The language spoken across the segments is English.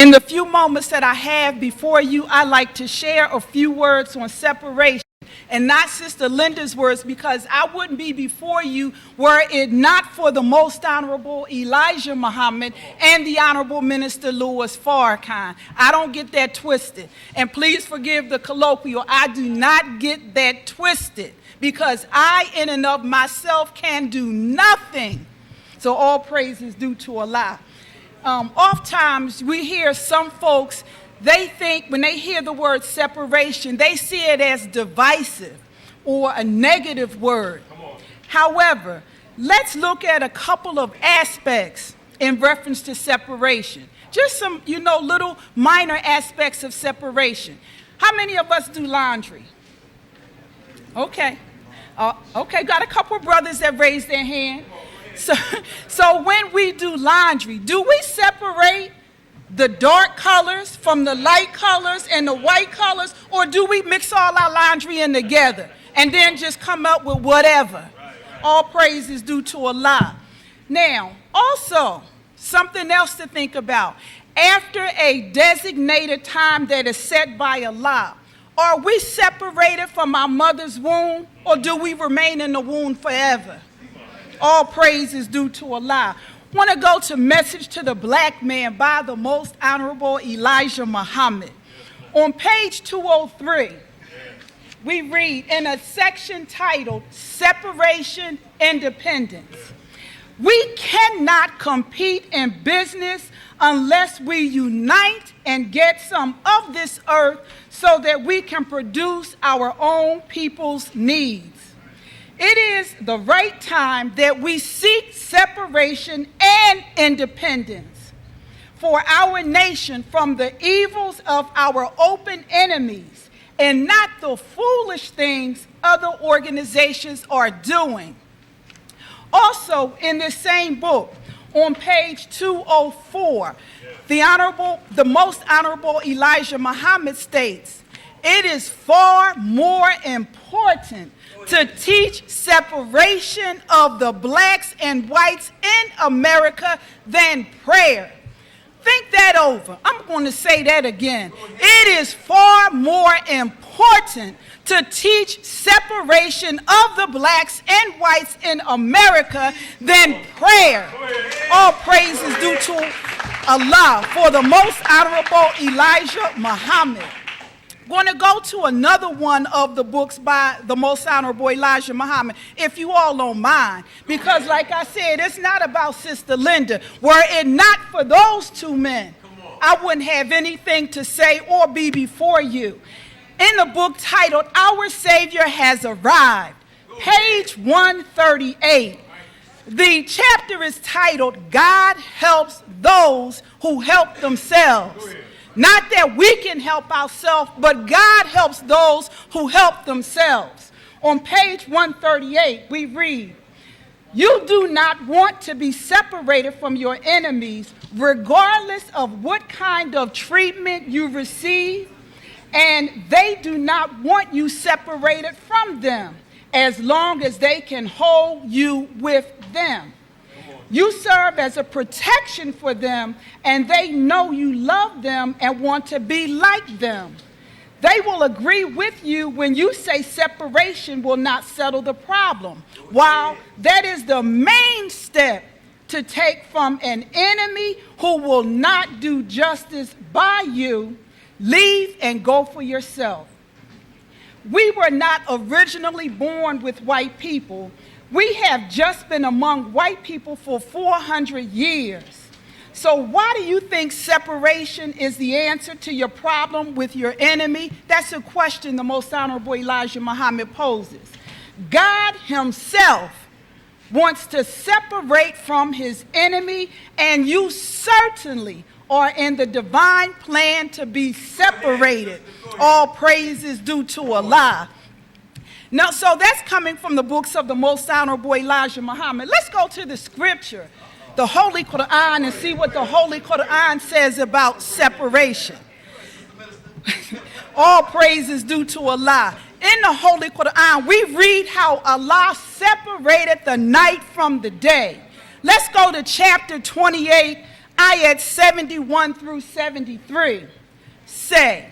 In the few moments that I have before you, I like to share a few words on separation, and not Sister Linda's words, because I wouldn't be before you were it not for the Most Honorable Elijah Muhammad and the Honorable Minister Louis Farrakhan. I don't get that twisted. And please forgive the colloquial. I do not get that twisted, because I, in and of myself, can do nothing. So all praise is due to Allah. Oftentimes we hear some folks, they think when they hear the word separation, they see it as divisive or a negative word. However, let's look at a couple of aspects in reference to separation. Just some, little minor aspects of separation. How many of us do laundry? Okay. Okay, got a couple of brothers that raised their hand. So when we do laundry, do we separate the dark colors from the light colors and the white colors, or do we mix all our laundry in together and then just come up with whatever? All praise is due to Allah. Now, also, something else to think about. After a designated time that is set by Allah, are we separated from our mother's womb, or do we remain in the womb forever? All praise is due to Allah. I want to go to Message to the Black Man by the Most Honorable Elijah Muhammad. On page 203, we read in a section titled Separation Independence. We cannot compete in business unless we unite and get some of this earth so that we can produce our own people's needs. It is the right time that we seek separation and independence for our nation from the evils of our open enemies and not the foolish things other organizations are doing. Also, in this same book, on page 204, the Most Honorable Elijah Muhammad states, it is far more important to teach separation of the blacks and whites in America than prayer. Think that over. I'm going to say that again. It is far more important to teach separation of the blacks and whites in America than prayer. All praise is due to Allah for the Most Honorable Elijah Muhammad. Going to go to another one of the books by the Most Honorable Elijah Muhammad, if you all don't mind, because like I said, it's not about Sister Linda. Were it not for those two men, I wouldn't have anything to say or be before you. In the book titled Our Savior Has Arrived, page 138, the chapter is titled God Helps Those Who Help Themselves. Not that we can help ourselves, but God helps those who help themselves. On page 138, we read, you do not want to be separated from your enemies, regardless of what kind of treatment you receive, and they do not want you separated from them, as long as they can hold you with them. You serve as a protection for them, and they know you love them and want to be like them. They will agree with you when you say separation will not settle the problem, while that is the main step to take from an enemy who will not do justice by you. Leave and go for yourself. We were not originally born with white people. We have just been among white people for 400 years. So why do you think separation is the answer to your problem with your enemy? That's a question the Most Honorable Elijah Muhammad poses. God himself wants to separate from his enemy, and you certainly are in the divine plan to be separated. All praise is due to Allah. Now, so that's coming from the books of the Most Honorable Elijah Muhammad. Let's go to the scripture, the Holy Quran, and see what the Holy Quran says about separation. All praise is due to Allah. In the Holy Quran, we read how Allah separated the night from the day. Let's go to chapter 28, ayat 71 through 73 say,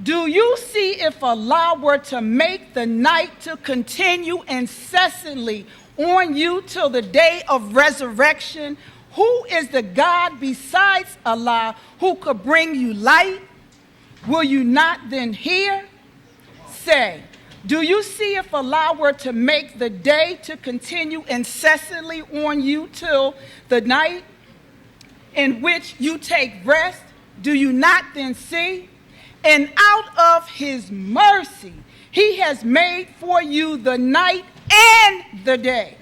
do you see if Allah were to make the night to continue incessantly on you till the day of resurrection? Who is the God besides Allah who could bring you light? Will you not then hear? Say, do you see if Allah were to make the day to continue incessantly on you till the night in which you take rest? Do you not then see? And out of his mercy, he has made for you the night and the day,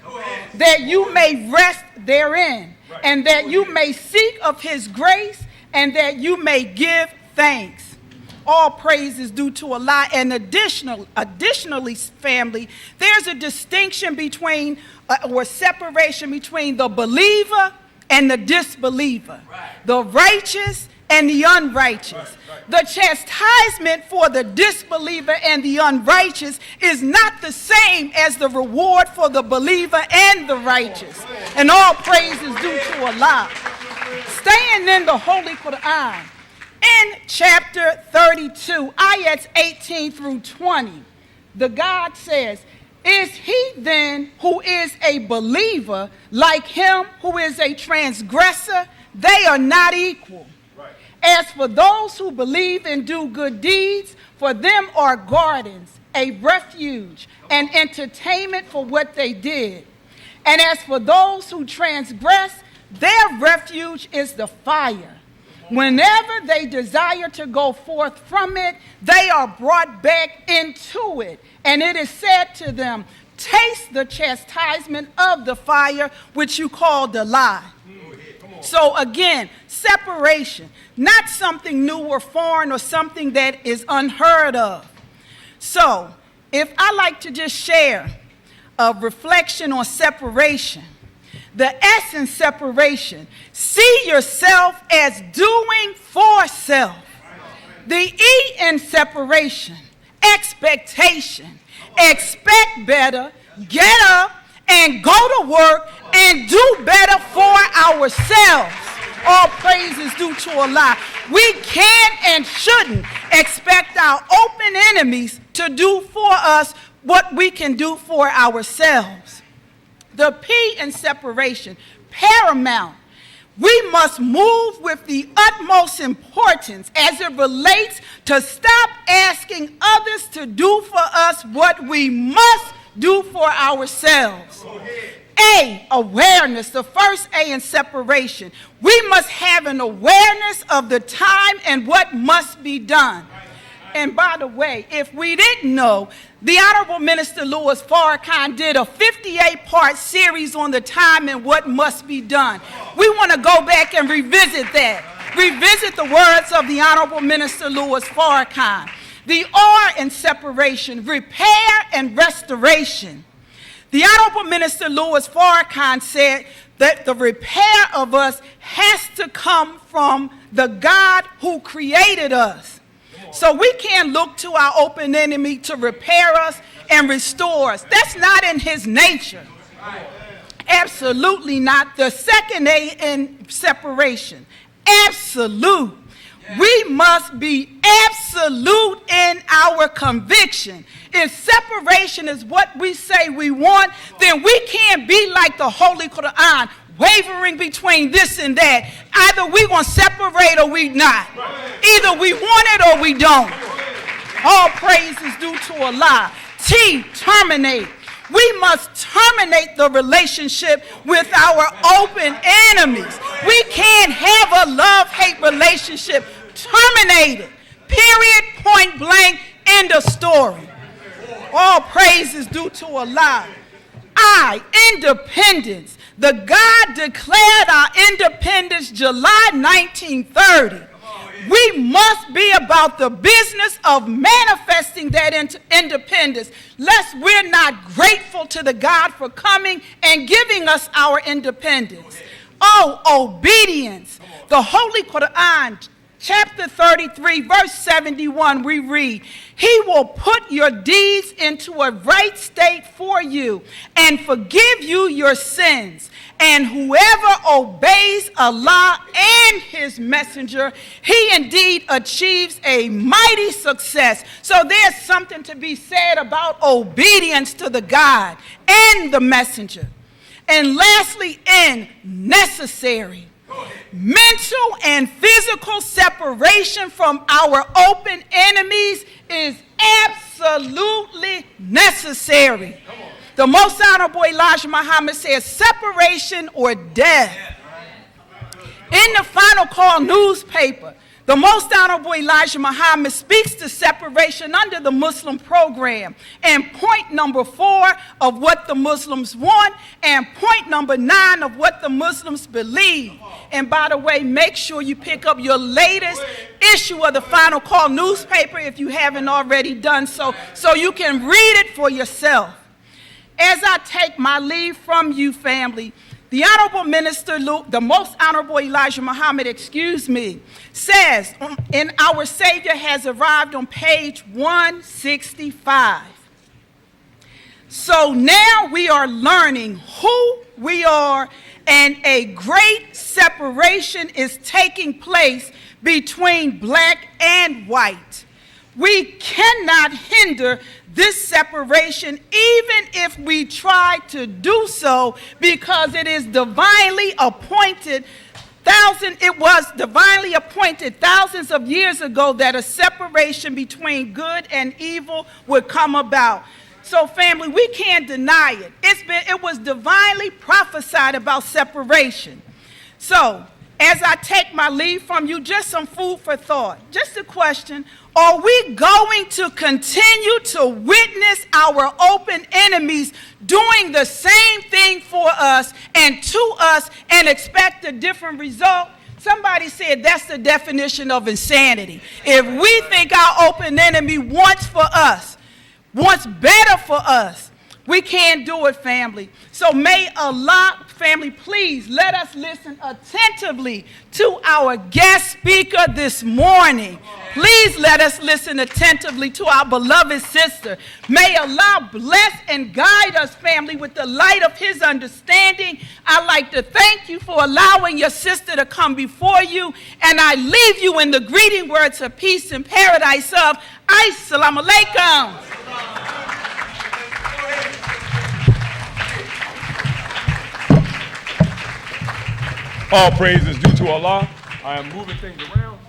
that you may rest therein, and that you may seek of his grace, and that you may give thanks. All praise is due to Allah. And additionally, family, there's a distinction between, or separation between the believer and the disbeliever, the righteous and the unrighteous. The chastisement for the disbeliever and the unrighteous is not the same as the reward for the believer and the righteous. And all praise is due to Allah. Staying in the Holy Quran, in chapter 32, ayats 18 through 20, the God says, is he then who is a believer like him who is a transgressor? They are not equal. As for those who believe and do good deeds, for them are gardens, a refuge, and entertainment for what they did. And as for those who transgress, their refuge is the fire. Whenever they desire to go forth from it, they are brought back into it. And it is said to them, taste the chastisement of the fire, which you call the lie. So again, separation, not something new or foreign or something that is unheard of. So if I like to just share a reflection on separation, the essence separation, see yourself as doing for self. The E in separation, expectation. Expect better, get up, and go to work and do better for ourselves. All praise is due to Allah. We can't and shouldn't expect our open enemies to do for us what we can do for ourselves. The P in separation, paramount. We must move with the utmost importance as it relates to stop asking others to do for us what we must do for ourselves. A, awareness, the first A in separation. We must have an awareness of the time and what must be done. And by the way, if we didn't know, the Honorable Minister Louis Farrakhan did a 58-part series on the time and what must be done. We want to go back and revisit that. Revisit the words of the Honorable Minister Louis Farrakhan. The R in separation, repair and restoration. The Honorable Minister Louis Farrakhan said that the repair of us has to come from the God who created us. So we can't look to our open enemy to repair us and restore us. That's not in his nature. Absolutely not. The second A in separation, absolute. We must be absolute in our conviction. If separation is what we say we want, then we can't be like the Holy Quran, wavering between this and that. Either we going to separate or we not. Either we want it or we don't. All praise is due to Allah. T, terminate. We must terminate the relationship with our open enemies. We can't have a love-hate relationship. Terminate it. Period, point blank, end of story. All praise is due to Allah. I, independence. The God declared our independence July 1930. We must be about the business of manifesting that independence, lest we're not grateful to the God for coming and giving us our independence. Oh, obedience. The Holy Quran, chapter 33, verse 71, we read, "He will put your deeds into a right state for you and forgive you your sins. And whoever obeys Allah and his messenger, he indeed achieves a mighty success." So there's something to be said about obedience to the God and the messenger. And lastly, and necessary. Mental and physical separation from our open enemies is absolutely necessary. The Most Honorable Elijah Muhammad says separation or death. In the Final Call newspaper, the Most Honorable Elijah Muhammad speaks to separation under the Muslim program, and point number 4 of what the Muslims want, and point number 9 of what the Muslims believe. And by the way, make sure you pick up your latest issue of the Final Call newspaper if you haven't already done so you can read it for yourself. As I take my leave from you, family, the Honorable Minister, the Most Honorable Elijah Muhammad, says, and our Savior has arrived on page 165. So now we are learning who we are, and a great separation is taking place between black and white. We cannot hinder this separation, even if we try to do so, because it is divinely appointed. It was divinely appointed thousands of years ago that a separation between good and evil would come about. So family, we can't deny it. It was divinely prophesied about separation. So as I take my leave from you, just some food for thought. Just a question: are we going to continue to witness our open enemies doing the same thing for us and to us and expect a different result? Somebody said that's the definition of insanity. If we think our open enemy wants better for us, we can't do it, family. So may Allah, family, please let us listen attentively to our guest speaker this morning. Please let us listen attentively to our beloved sister. May Allah bless and guide us, family, with the light of his understanding. I'd like to thank you for allowing your sister to come before you, and I leave you in the greeting words of peace and paradise of Assalamu alaikum. All praise is due to Allah. I am moving things around.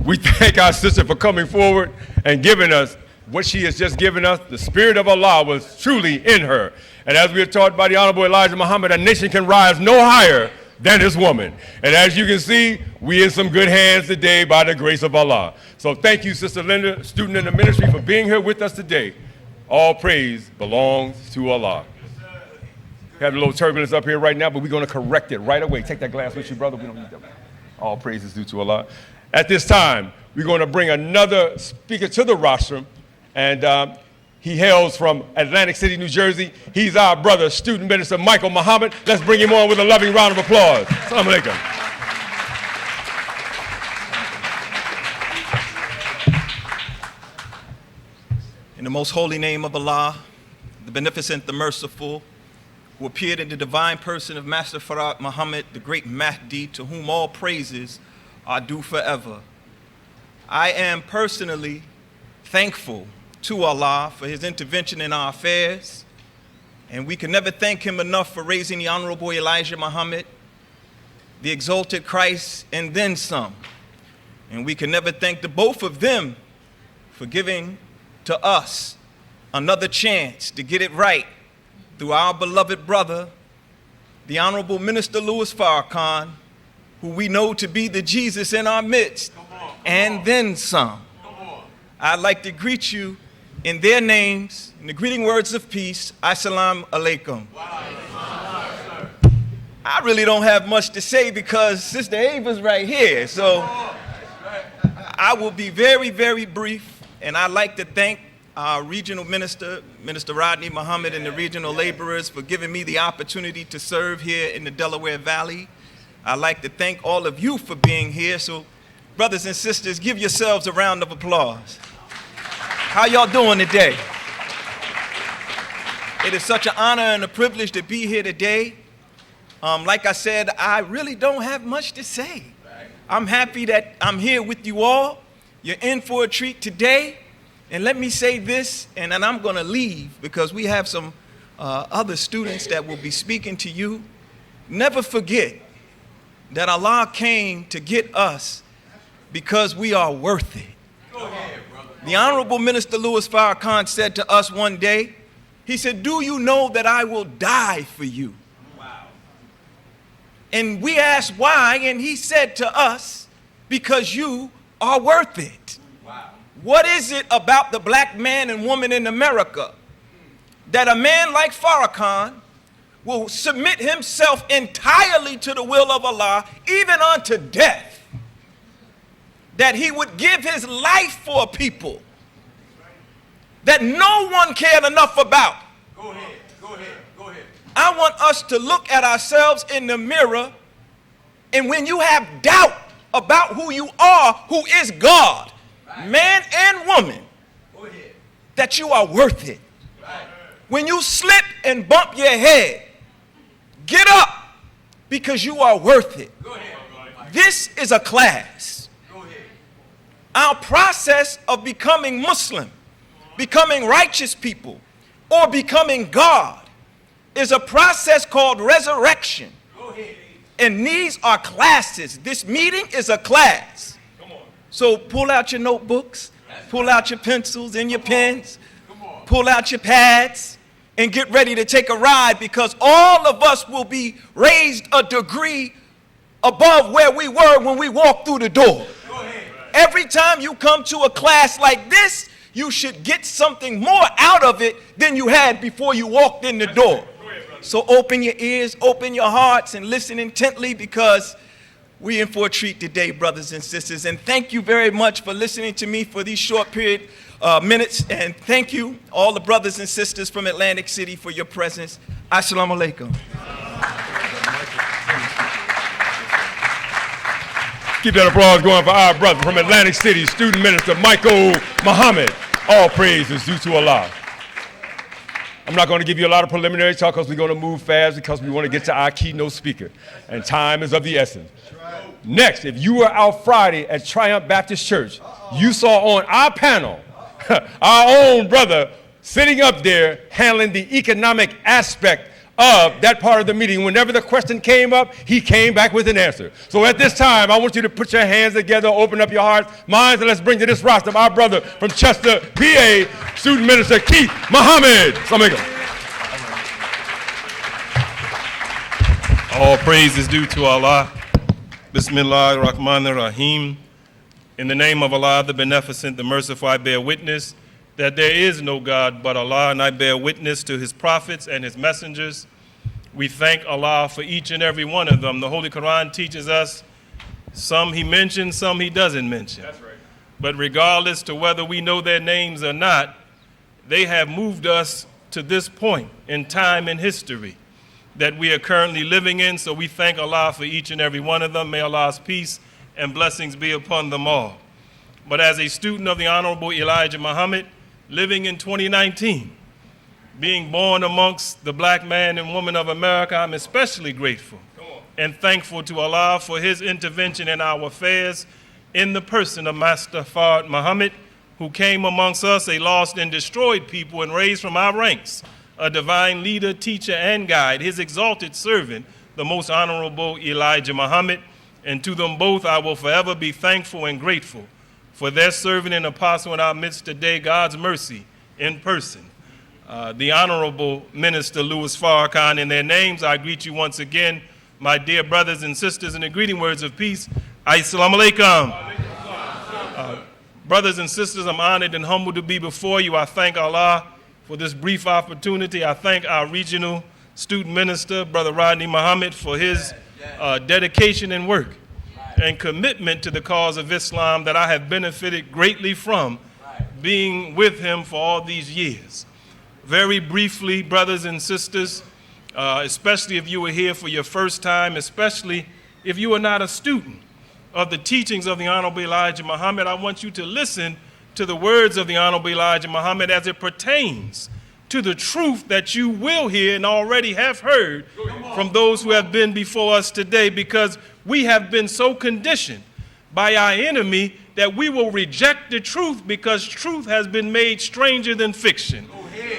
We thank our sister for coming forward and giving us what she has just given us. The Spirit of Allah was truly in her. And as we are taught by the Honorable Elijah Muhammad, a nation can rise no higher than this woman. And as you can see, we in some good hands today by the grace of Allah. So thank you, Sister Linda, student in the ministry, for being here with us today. All praise belongs to Allah. We have a little turbulence up here right now, but we're going to correct it right away. Take that glass with you, brother. We don't need that. All praise is due to Allah. At this time, we're going to bring another speaker to the rostrum, and he hails from Atlantic City, New Jersey. He's our brother, student minister Michael Muhammad. Let's bring him on with a loving round of applause. Assalamu alaikum. In the most holy name of Allah, the beneficent, the merciful, who appeared in the divine person of Master Farad Muhammad, the great Mahdi, to whom all praises are due forever. I am personally thankful to Allah for his intervention in our affairs, and we can never thank him enough for raising the Honorable Elijah Muhammad, the exalted Christ, and then some. And we can never thank the both of them for giving to us another chance to get it right through our beloved brother, the Honorable Minister Louis Farrakhan, who we know to be the Jesus in our midst, and then some. I'd like to greet you in their names, in the greeting words of peace, Assalamu alaikum. I really don't have much to say because Sister Ava's right here, so I will be very, very brief, and I'd like to thank our regional minister, Minister Rodney Muhammad, and the regional laborers for giving me the opportunity to serve here in the Delaware Valley. I'd like to thank all of you for being here. So Brothers and sisters, give yourselves a round of applause. How y'all doing today? It is such an honor and a privilege to be here today. Like I said, I really don't have much to say. I'm happy that I'm here with you all. You're in for a treat today. And let me say this, and then I'm going to leave because we have some other students that will be speaking to you. Never forget that Allah came to get us because we are worth it. Go ahead, brother. The Honorable Minister Louis Farrakhan said to us one day, he said, "Do you know that I will die for you?" Wow. And we asked why, and he said to us, because you are worth it. Wow. What is it about the black man and woman in America that a man like Farrakhan will submit himself entirely to the will of Allah, even unto death? That he would give his life for people that no one cared enough about. Go ahead, go ahead, go ahead. I want us to look at ourselves in the mirror, and when you have doubt about who you are, who is God, right, man and woman, go ahead, that you are worth it. Right. When you slip and bump your head, get up because you are worth it. Go ahead. This is a class. Our process of becoming Muslim, becoming righteous people, or becoming God is a process called resurrection. And these are classes. This meeting is a class. So pull out your notebooks, pull out your pencils and your pens, pull out your pads, and get ready to take a ride, because all of us will be raised a degree above where we were when we walked through the door. Every time you come to a class like this, you should get something more out of it than you had before you walked in the door. So open your ears, open your hearts, and listen intently, because we're in for a treat today, brothers and sisters. And thank you very much for listening to me for these short period minutes. And thank you, all the brothers and sisters from Atlantic City, for your presence. Assalamu alaikum. Keep that applause going for our brother from Atlantic City, Student Minister Ava Muhammad. All praise is due to Allah. I'm not going to give you a lot of preliminary talk because we're going to move fast, because we want to get to our keynote speaker. And time is of the essence. Next, if you were out Friday at Triumph Baptist Church, you saw on our panel our own brother sitting up there handling the economic aspect of that part of the meeting. Whenever the question came up, he came back with an answer. So at this time, I want you to put your hands together, open up your hearts, minds, and let's bring to this roster our brother from Chester, PA, Student Minister Keith Muhammad. All praise is due to Allah. Bismillah ar-Rahman ar-Rahim. In the name of Allah, the Beneficent, the Merciful, I bear witness that there is no God but Allah, and I bear witness to his prophets and his messengers. We thank Allah for each and every one of them. The Holy Quran teaches us some he mentions, some he doesn't mention. That's right. But regardless to whether we know their names or not, they have moved us to this point in time and history that we are currently living in. So we thank Allah for each and every one of them. May Allah's peace and blessings be upon them all. But as a student of the Honorable Elijah Muhammad, living in 2019, being born amongst the black man and woman of America, I'm especially grateful and thankful to Allah for his intervention in our affairs in the person of Master Fard Muhammad, who came amongst us, a lost and destroyed people, and raised from our ranks a divine leader, teacher, and guide, his exalted servant, the most honorable Elijah Muhammad. And to them both I will forever be thankful and grateful for their servant and apostle in our midst today, God's mercy in person. The Honorable Minister Louis Farrakhan. In their names, I greet you once again, my dear brothers and sisters, in the greeting words of peace. Assalamu alaikum. Brothers and sisters, I'm honored and humbled to be before you. I thank Allah for this brief opportunity. I thank our regional student minister, Brother Rodney Muhammad, for his dedication and work and commitment to the cause of Islam that I have benefited greatly from being with him for all these years. Very briefly, brothers and sisters, especially if you were here for your first time, especially if you are not a student, of the teachings of the Honorable Elijah Muhammad, I want you to listen to the words of the Honorable Elijah Muhammad as it pertains to the truth that you will hear and already have heard from those who have been before us today, because we have been so conditioned by our enemy that we will reject the truth because truth has been made stranger than fiction.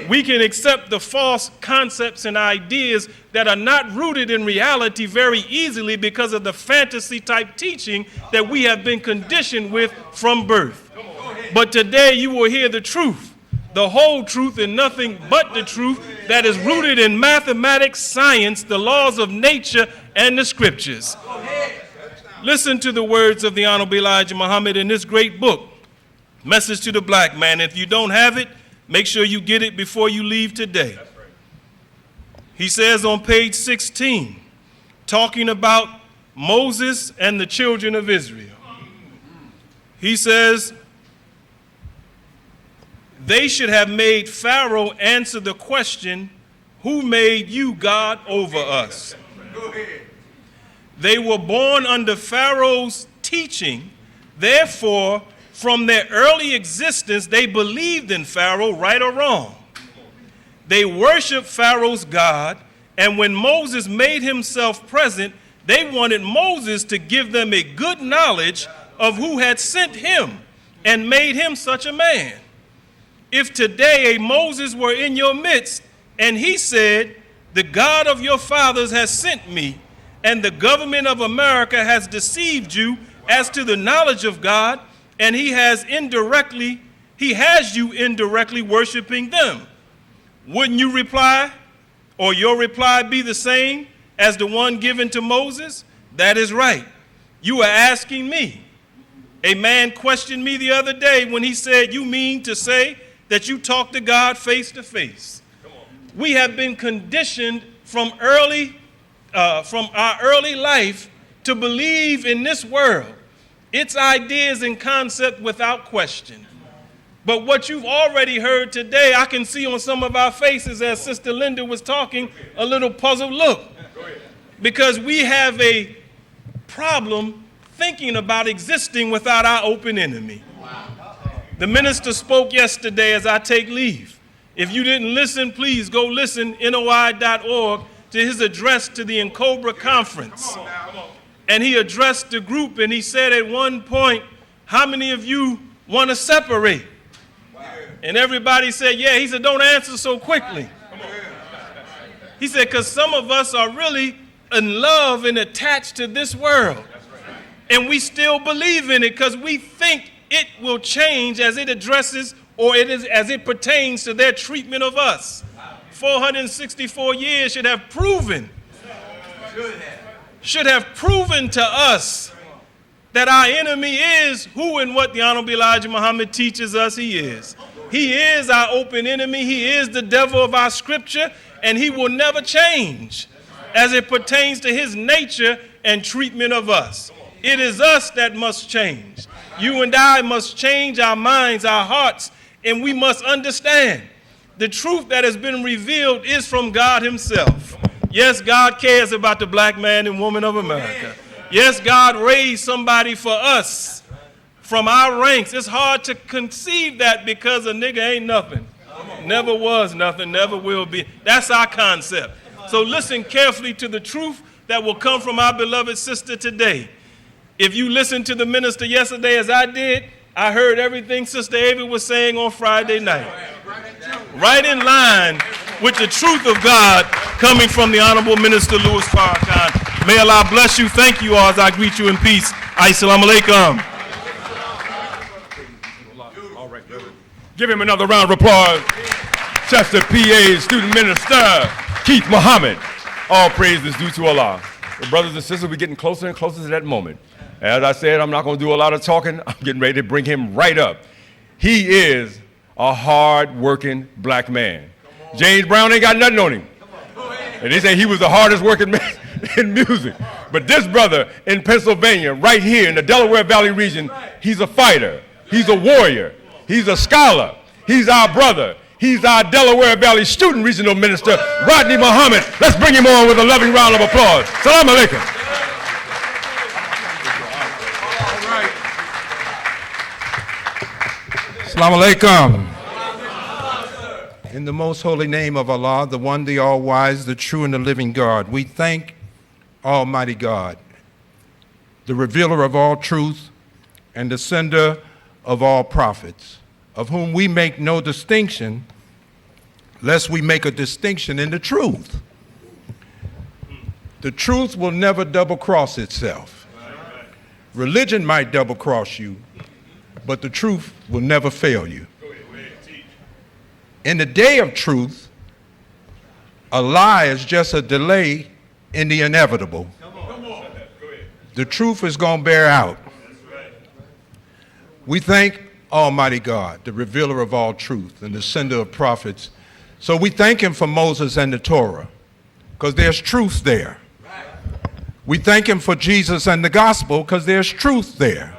We can accept the false concepts and ideas that are not rooted in reality very easily because of the fantasy type teaching that we have been conditioned with from birth. But today you will hear the truth, the whole truth and nothing but the truth that is rooted in mathematics, science, the laws of nature, and the scriptures. Listen to the words of the Honorable Elijah Muhammad in this great book, Message to the Black Man. If you don't have it, make sure you get it before you leave today. He says on page 16, talking about Moses and the children of Israel, he says, they should have made Pharaoh answer the question, who made you God over us? They were born under Pharaoh's teaching. Therefore, from their early existence, they believed in Pharaoh, right or wrong. They worshiped Pharaoh's God, and when Moses made himself present, they wanted Moses to give them a good knowledge of who had sent him and made him such a man. If today a Moses were in your midst, and he said, the God of your fathers has sent me, and the government of America has deceived you as to the knowledge of God, and he has you indirectly worshiping them. Wouldn't you reply, or your reply be the same as the one given to Moses? That is right. You are asking me. A man questioned me the other day when he said, you mean to say that you talk to God face to face? We have been conditioned from our early life to believe in this world, its ideas and concepts without question. But what you've already heard today, I can see on some of our faces as Sister Linda was talking, a little puzzled look. Because we have a problem thinking about existing without our open enemy. The minister spoke yesterday as I take leave. If you didn't listen, please go listen, NOI.org, to his address to the Encobra Conference. And he addressed the group and he said at one point, how many of you want to separate? And everybody said, yeah. He said, don't answer so quickly. He said, because some of us are really in love and attached to this world. And we still believe in it because we think it will change as it addresses or as it pertains to their treatment of us. 464 years should have proven to us that our enemy is who and what the Honorable Elijah Muhammad teaches us he is. He is our open enemy. He is the devil of our scripture, and he will never change as it pertains to his nature and treatment of us. It is us that must change. You and I must change our minds, our hearts, and we must understand the truth that has been revealed is from God himself. Yes, God cares about the black man and woman of America. Yes, God raised somebody for us from our ranks. It's hard to conceive that because a nigga ain't nothing. Never was nothing, never will be. That's our concept. So listen carefully to the truth that will come from our beloved sister today. If you listened to the minister yesterday as I did, I heard everything Sister Ava was saying on Friday night. Right in line with the truth of God coming from the Honorable Minister Louis Farrakhan. May Allah bless you. Thank you all as I greet you in peace. Assalamu alaikum. Give him another round of applause. Chester, PA, student minister, Keith Muhammad. All praise is due to Allah. The brothers and sisters, we're getting closer and closer to that moment. As I said, I'm not going to do a lot of talking. I'm getting ready to bring him right up. He is a hard-working black man. James Brown ain't got nothing on him. And they say he was the hardest working man in music. But this brother in Pennsylvania, right here in the Delaware Valley region, he's a fighter. He's a warrior. He's a scholar. He's our brother. He's our Delaware Valley Student Regional Minister, Rodney Muhammad. Let's bring him on with a loving round of applause. Salaam alaikum. Assalamu alaikum. In the most holy name of Allah, the one, the all-wise, the true and the living God, we thank Almighty God, the revealer of all truth and the sender of all prophets, of whom we make no distinction, lest we make a distinction in the truth. The truth will never double-cross itself. Religion might double-cross you, but the truth will never fail you. In the day of truth, a lie is just a delay in the inevitable. The truth is going to bear out. We thank Almighty God, the revealer of all truth and the sender of prophets. So we thank him for Moses and the Torah, because there's truth there. We thank him for Jesus and the gospel, because there's truth there.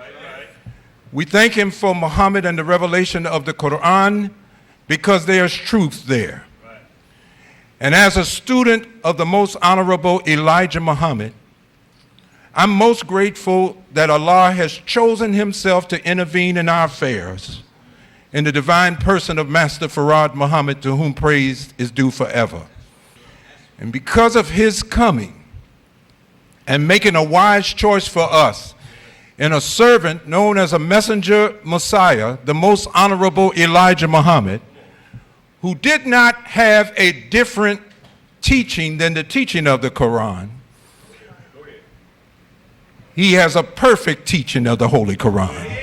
We thank him for Muhammad and the revelation of the Quran, because there's truth there. And as a student of the most honorable Elijah Muhammad, I'm most grateful that Allah has chosen himself to intervene in our affairs in the divine person of Master Farad Muhammad, to whom praise is due forever. And because of his coming and making a wise choice for us in a servant known as a messenger Messiah, the most honorable Elijah Muhammad, who did not have a different teaching than the teaching of the Quran, he has a perfect teaching of the Holy Quran.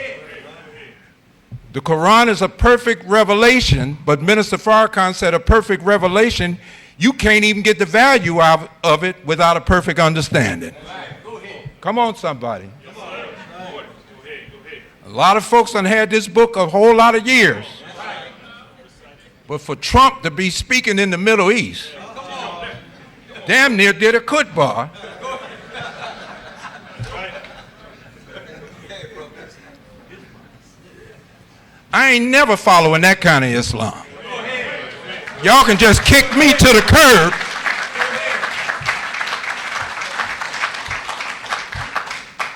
The Quran is a perfect revelation, but Minister Farrakhan said a perfect revelation, you can't even get the value of it without a perfect understanding. Come on, somebody. A lot of folks done had this book a whole lot of years. But for Trump to be speaking in the Middle East, damn near did a khutbah. I ain't never following that kind of Islam. Y'all can just kick me to the curb.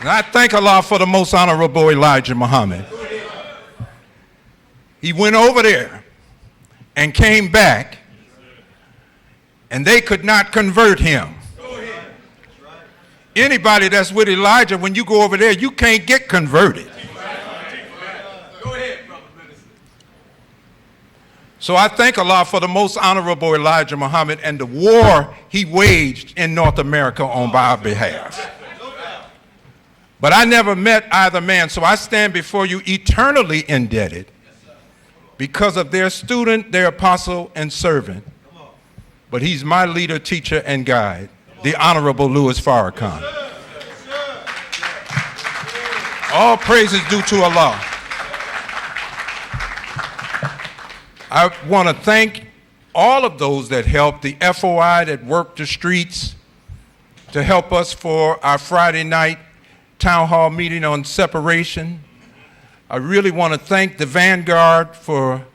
And I thank Allah for the most honorable Elijah Muhammad. He went over there and came back, and they could not convert him. Anybody that's with Elijah, when you go over there, you can't get converted. So I thank Allah for the most honorable Elijah Muhammad and the war he waged in North America on our behalf. But I never met either man, so I stand before you eternally indebted because of their student, their apostle, and servant. But he's my leader, teacher, and guide, the Honorable Louis Farrakhan. All praise is due to Allah. I want to thank all of those that helped, the FOI that worked the streets to help us for our Friday night town hall meeting on separation. I really want to thank the Vanguard for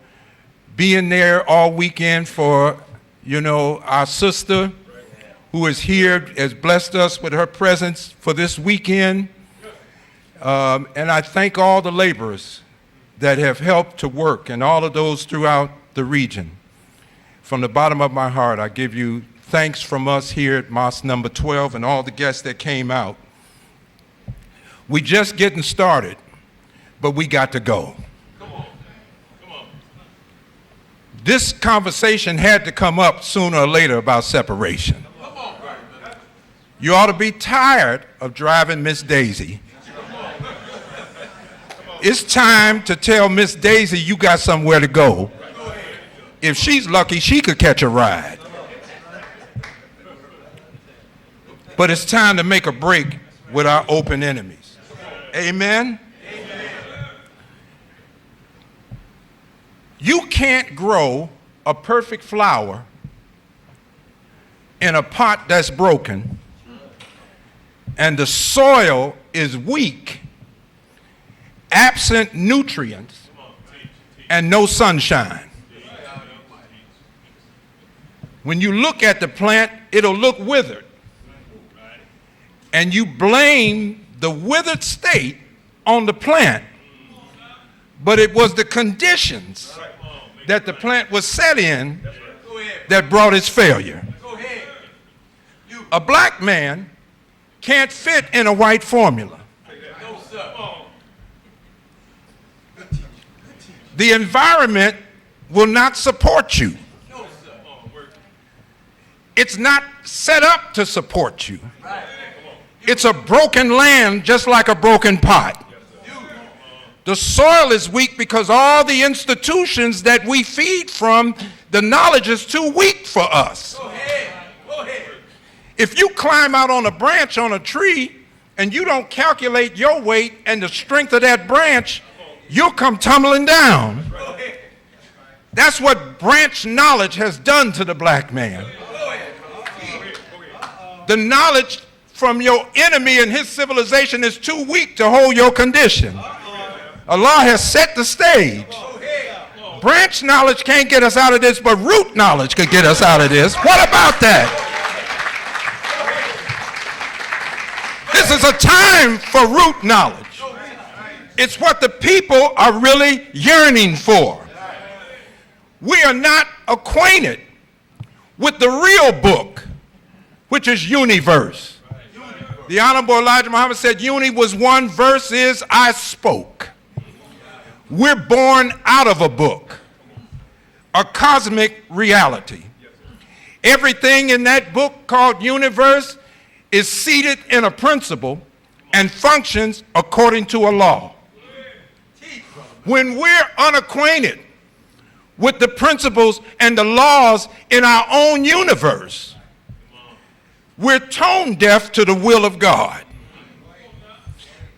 being there all weekend for, our sister who is here, has blessed us with her presence for this weekend. And I thank all the laborers that have helped to work and all of those throughout the region. From the bottom of my heart, I give you thanks from us here at Mosque number 12 and all the guests that came out. We just getting started, but we got to go. Come on. This conversation had to come up sooner or later about separation. You ought to be tired of driving Miss Daisy. It's time to tell Miss Daisy you got somewhere to go. If she's lucky, she could catch a ride. But it's time to make a break with our open enemies. Amen? Amen. You can't grow a perfect flower in a pot that's broken and the soil is weak, absent nutrients, and no sunshine. When you look at the plant, it'll look withered. And you blame the withered state on the plant. but it was the conditions that the plant was set in that brought its failure. A black man can't fit in a white formula. The environment will not support you. It's not set up to support you. It's a broken land, just like a broken pot. The soil is weak because all the institutions that we feed from, the knowledge is too weak for us. If you climb out on a branch on a tree and you don't calculate your weight and the strength of that branch, you'll come tumbling down. That's what branch knowledge has done to the black man. The knowledge from your enemy and his civilization is too weak to hold your condition. Allah has set the stage. Branch knowledge can't get us out of this, but root knowledge could get us out of this. What about that? This is a time for root knowledge. It's what the people are really yearning for. We are not acquainted with the real book, which is universe. The Honorable Elijah Muhammad said, uni was one, verse is I spoke. We're born out of a book, a cosmic reality. Everything in that book called universe is seated in a principle and functions according to a law. When we're unacquainted with the principles and the laws in our own universe, we're tone deaf to the will of God.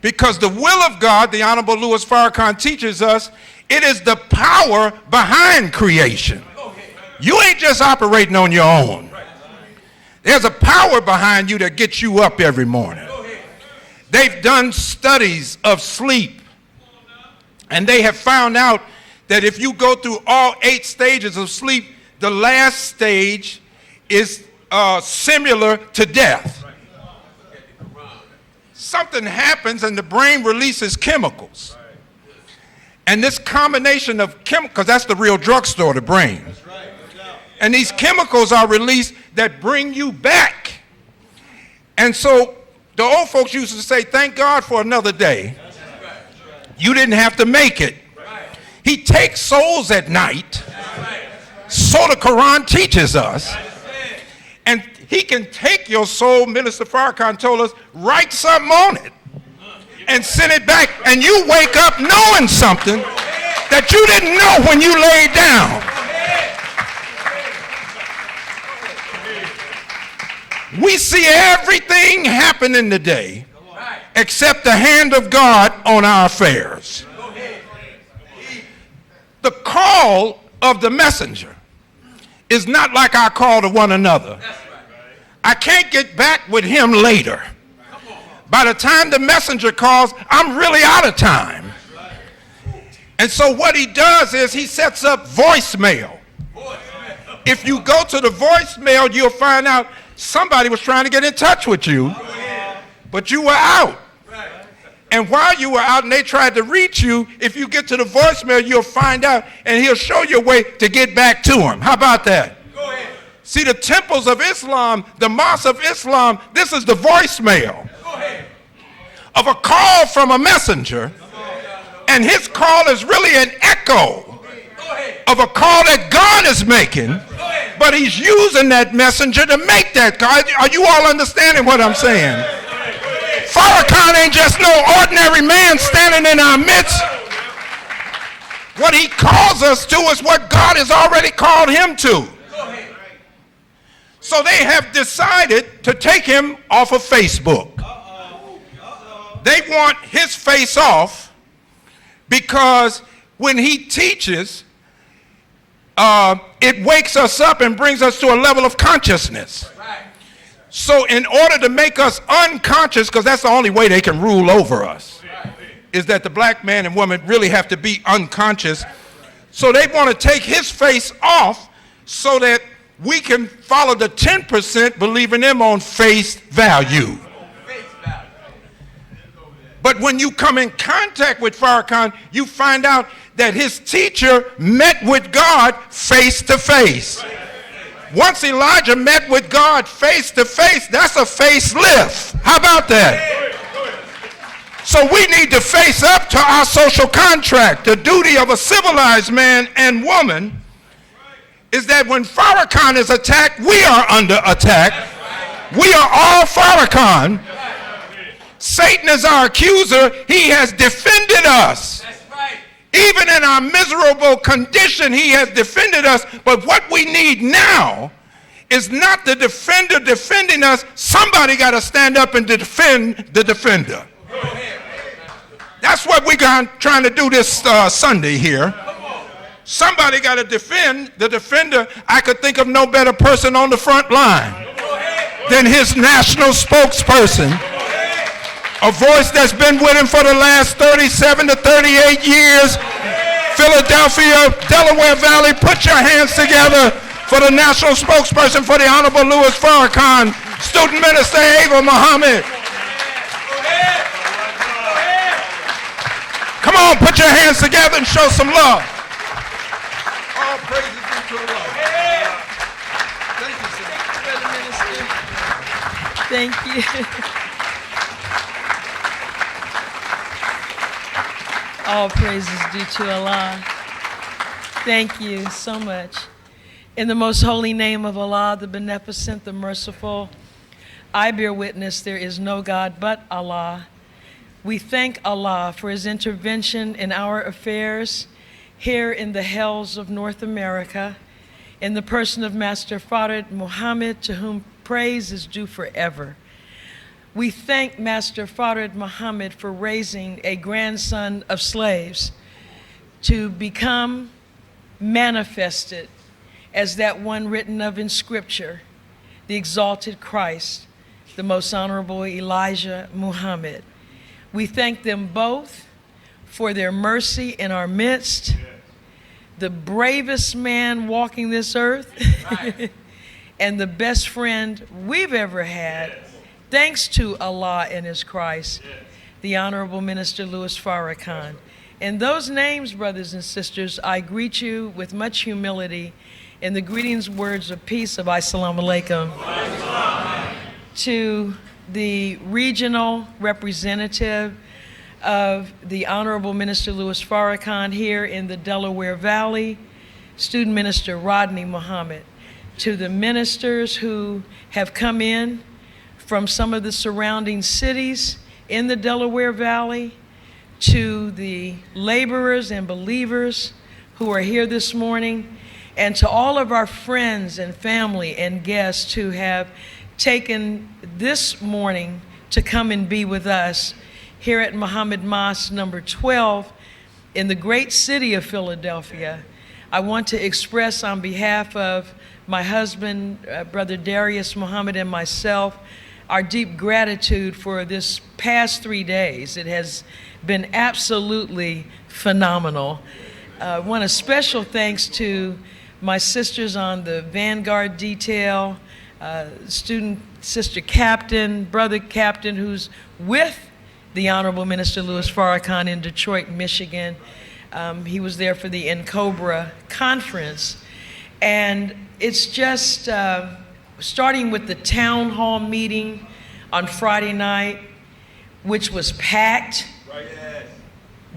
Because the will of God, the Honorable Louis Farrakhan teaches us, it is the power behind creation. You ain't just operating on your own. There's a power behind you that gets you up every morning. They've done studies of sleep, and they have found out that if you go through all 8 stages of sleep, the last stage is similar to death. Something happens and the brain releases chemicals. And this combination of chemicals, that's the real drugstore, the brain. And these chemicals are released that bring you back. And so the old folks used to say, thank God for another day. You didn't have to make it. He takes souls at night. So the Quran teaches us. And he can take your soul, Minister Farrakhan told us, write something on it and send it back. And you wake up knowing something that you didn't know when you laid down. We see everything happening today except the hand of God on our affairs. The call of the messenger is not like our call to one another. I can't get back with him later. By the time the messenger calls, I'm really out of time. And so what he does is he sets up voicemail. If you go to the voicemail, you'll find out somebody was trying to get in touch with you, but you were out. And while you were out and they tried to reach you, if you get to the voicemail, you'll find out, and he'll show you a way to get back to him. How about that? Go ahead. See, the temples of Islam, the mosques of Islam, this is the voicemail of a call from a messenger, and his call is really an echo of a call that God is making, but he's using that messenger to make that call. Are you all understanding what I'm saying? Farrakhan ain't just no ordinary man standing in our midst. What he calls us to is what God has already called him to. So they have decided to take him off of Facebook. They want his face off because when he teaches, it wakes us up and brings us to a level of consciousness. So in order to make us unconscious, because that's the only way they can rule over us, is that the black man and woman really have to be unconscious. So they want to take his face off so that we can follow the 10% believing them on face value. But when you come in contact with Farrakhan, you find out that his teacher met with God face to face. Once Elijah met with God face to face, that's a facelift. How about that? So we need to face up to our social contract. The duty of a civilized man and woman is that when Farrakhan is attacked, we are under attack. We are all Farrakhan. Satan is our accuser. He has defended us. Even in our miserable condition, he has defended us. But what we need now is not the defender defending us. Somebody got to stand up and defend the defender. That's what we're trying to do this Sunday here. Somebody got to defend the defender. I could think of no better person on the front line than his national spokesperson. A voice that's been with him for the last 37 to 38 years. Philadelphia, Delaware Valley, put your hands together for the national spokesperson for the Honorable Louis Farrakhan, Student Minister Ava Muhammad. Come on, put your hands together and show some love. All praises be to Allah. Thank you, Brother Minister. Thank you. All praises due to Allah. Thank you so much. In the most holy name of Allah, the beneficent, the merciful, I bear witness there is no God but Allah. We thank Allah for his intervention in our affairs here in the hells of North America, in the person of Master Ava Muhammad, to whom praise is due forever. We thank Master Ava Muhammad for raising a grandson of slaves to become manifested as that one written of in Scripture, the exalted Christ, the most honorable Elijah Muhammad. We thank them both for their mercy in our midst, the bravest man walking this earth, and the best friend we've ever had. Thanks to Allah and his Christ, the Honorable Minister Louis Farrakhan. In those names, brothers and sisters, I greet you with much humility in the greetings words of peace of Assalamu alaikum. To the regional representative of the Honorable Minister Louis Farrakhan here in the Delaware Valley, Student Minister Rodney Muhammad. To the ministers who have come in from some of the surrounding cities in the Delaware Valley, to the laborers and believers who are here this morning, and to all of our friends and family and guests who have taken this morning to come and be with us here at Muhammad Mosque number 12 in the great city of Philadelphia. I want to express on behalf of my husband, Brother Darius Muhammad, and myself, our deep gratitude for this past 3 days. It has been absolutely phenomenal. I want a special thanks to my sisters on the Vanguard detail, student sister captain, brother captain, who's with the Honorable Minister Louis Farrakhan in Detroit, Michigan. He was there for the NCOBRA conference. And it's just starting with the town hall meeting on Friday night, which was packed.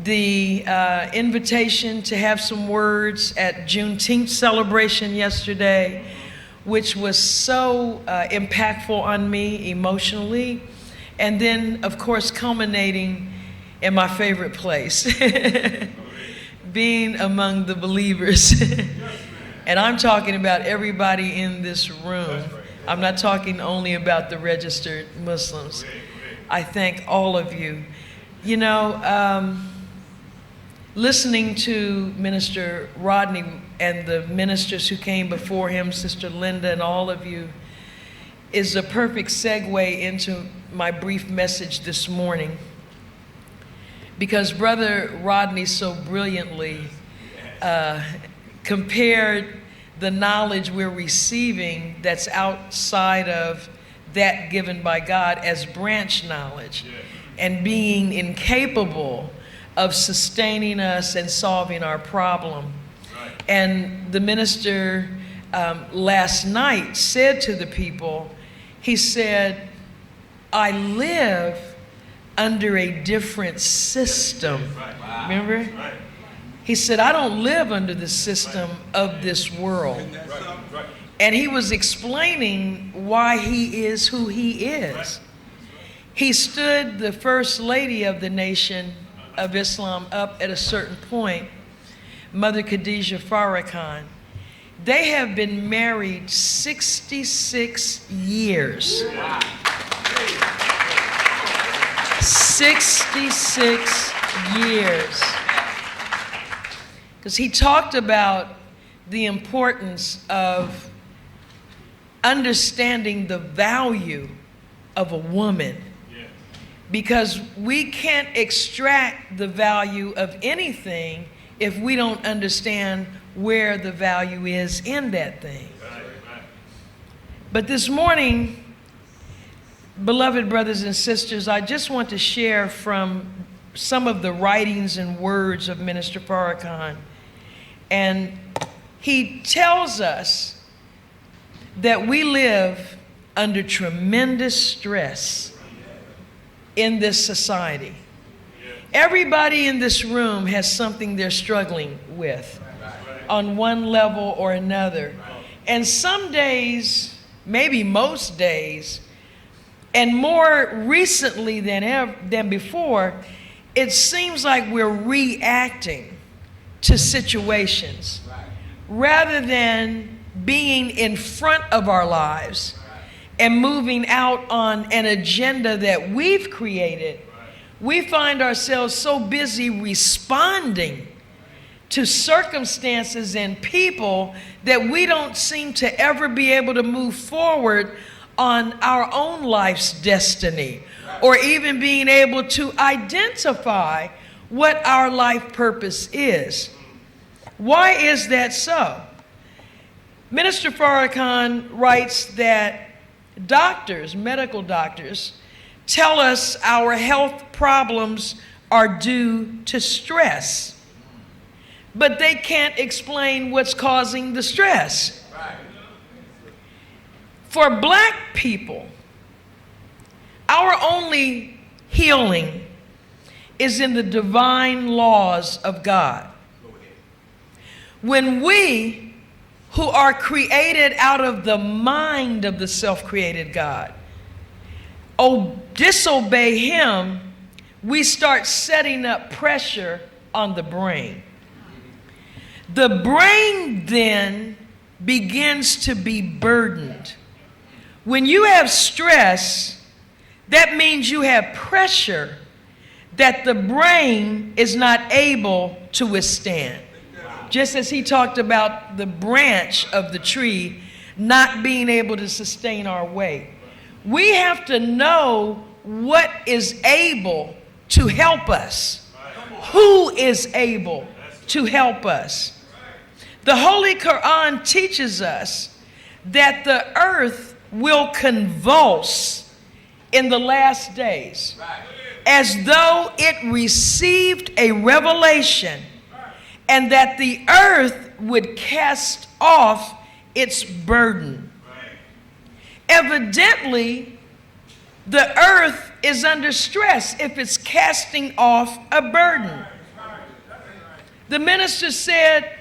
The invitation to have some words at Juneteenth celebration yesterday, which was so impactful on me emotionally. And then, of course, culminating in my favorite place, being among the believers. And I'm talking about everybody in this room. I'm not talking only about the registered Muslims. I thank all of you. You know, listening to Minister Rodney and the ministers who came before him, Sister Linda and all of you, is a perfect segue into my brief message this morning. Because Brother Rodney so brilliantly compared the knowledge we're receiving that's outside of that given by God as branch knowledge. and being incapable of sustaining us and solving our problem. And the minister last night said to the people, he said, I live under a different system. Remember? He said, I don't live under the system of this world. And he was explaining why he is who he is. He stood the first lady of the Nation of Islam up at a certain point, Mother Khadija Farrakhan. They have been married 66 years. 66 years. Because he talked about the importance of understanding the value of a woman. Because we can't extract the value of anything if we don't understand where the value is in that thing. But this morning, beloved brothers and sisters, I just want to share from some of the writings and words of Minister Farrakhan. And he tells us that we live under tremendous stress in this society. Everybody in this room has something they're struggling with on one level or another. And some days, maybe most days, and more recently than before, it seems like we're reacting to situations rather than being in front of our lives and moving out on an agenda that we've created. We find ourselves so busy responding to circumstances and people that we don't seem to ever be able to move forward on our own life's destiny, or even being able to identify what our life purpose is. Why is that so? Minister Farrakhan writes that doctors, medical doctors, tell us our health problems are due to stress, but they can't explain what's causing the stress. For black people, our only healing is in the divine laws of God. When we, who are created out of the mind of the self-created God, disobey Him, we start setting up pressure on the brain. The brain then begins to be burdened. When you have stress, that means you have pressure that the brain is not able to withstand. Just as he talked about the branch of the tree not being able to sustain our weight. We have to know what is able to help us. Who is able to help us? The Holy Quran teaches us that the earth will convulse in the last days, as though it received a revelation, and that the earth would cast off its burden. Evidently, the earth is under stress if it's casting off a burden. The minister said,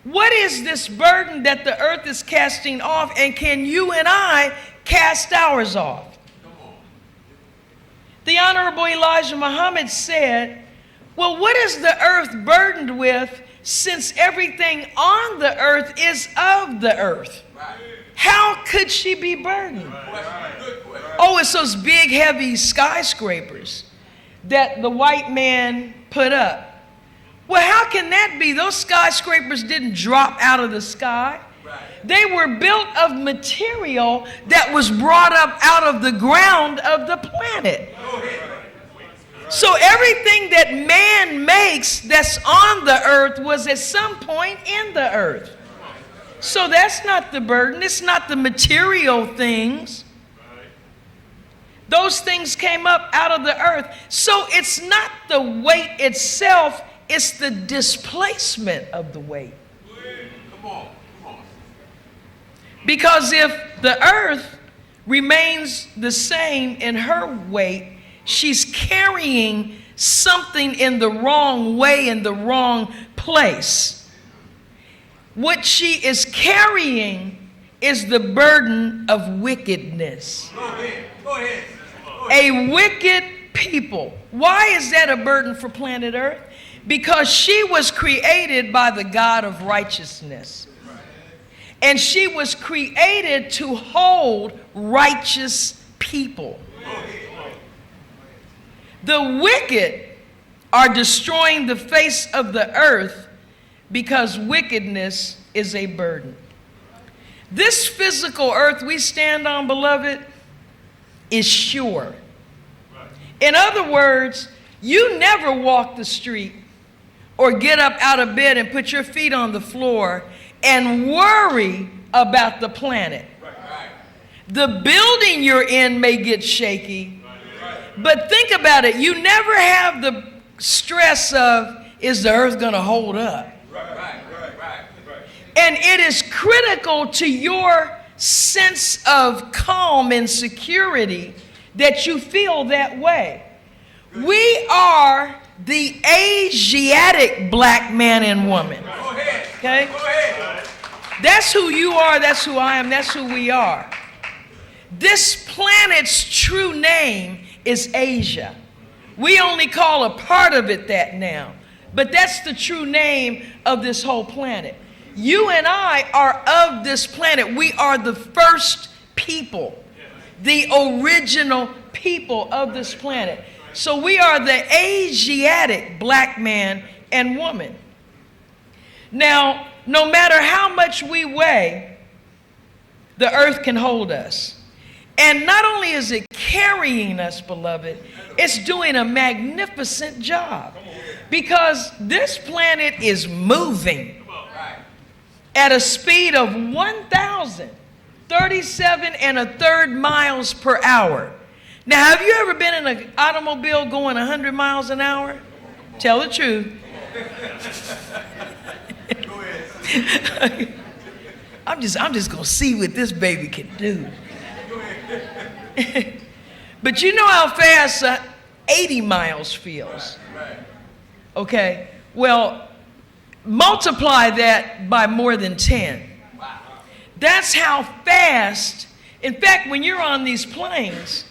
what is this burden that the earth is casting off, and can you and I cast ours off? The Honorable Elijah Muhammad said, well, what is the earth burdened with, since everything on the earth is of the earth? How could she be burdened? Oh, it's those big, heavy skyscrapers that the white man put up. Well, how can that be? Those skyscrapers didn't drop out of the sky. They were built of material that was brought up out of the ground of the planet. So everything that man makes that's on the earth was at some point in the earth. So that's not the burden. It's not the material things. Those things came up out of the earth. So it's not the weight itself, it's the displacement of the weight. Because if the earth remains the same in her weight, she's carrying something in the wrong way, in the wrong place. What she is carrying is the burden of wickedness. Go ahead. A wicked people. Why is that a burden for planet Earth? Because she was created by the God of righteousness. And she was created to hold righteous people. The wicked are destroying the face of the earth because wickedness is a burden. This physical earth we stand on, beloved, is sure. In other words, you never walk the street or get up out of bed and put your feet on the floor and worry about the planet. The building you're in may get shaky, but think about it. You never have the stress of, is the earth going to hold up? And it is critical to your sense of calm and security that you feel that way. We are the Asiatic black man and woman. Okay? That's who you are, that's who I am, that's who we are. This planet's true name is Asia. We only call a part of it that now, but that's the true name of this whole planet. You and I are of this planet. We are the first people, the original people of this planet. So we are the Asiatic black man and woman. Now, no matter how much we weigh, the earth can hold us. And not only is it carrying us, beloved, it's doing a magnificent job. Because this planet is moving at a speed of 1,037 1/3 miles per hour. Now, have you ever been in an automobile going 100 miles an hour? Tell the truth. I'm just going to see what this baby can do. But you know how fast 80 miles feels. Okay, well, multiply that by more than 10. That's how fast. In fact, when you're on these planes,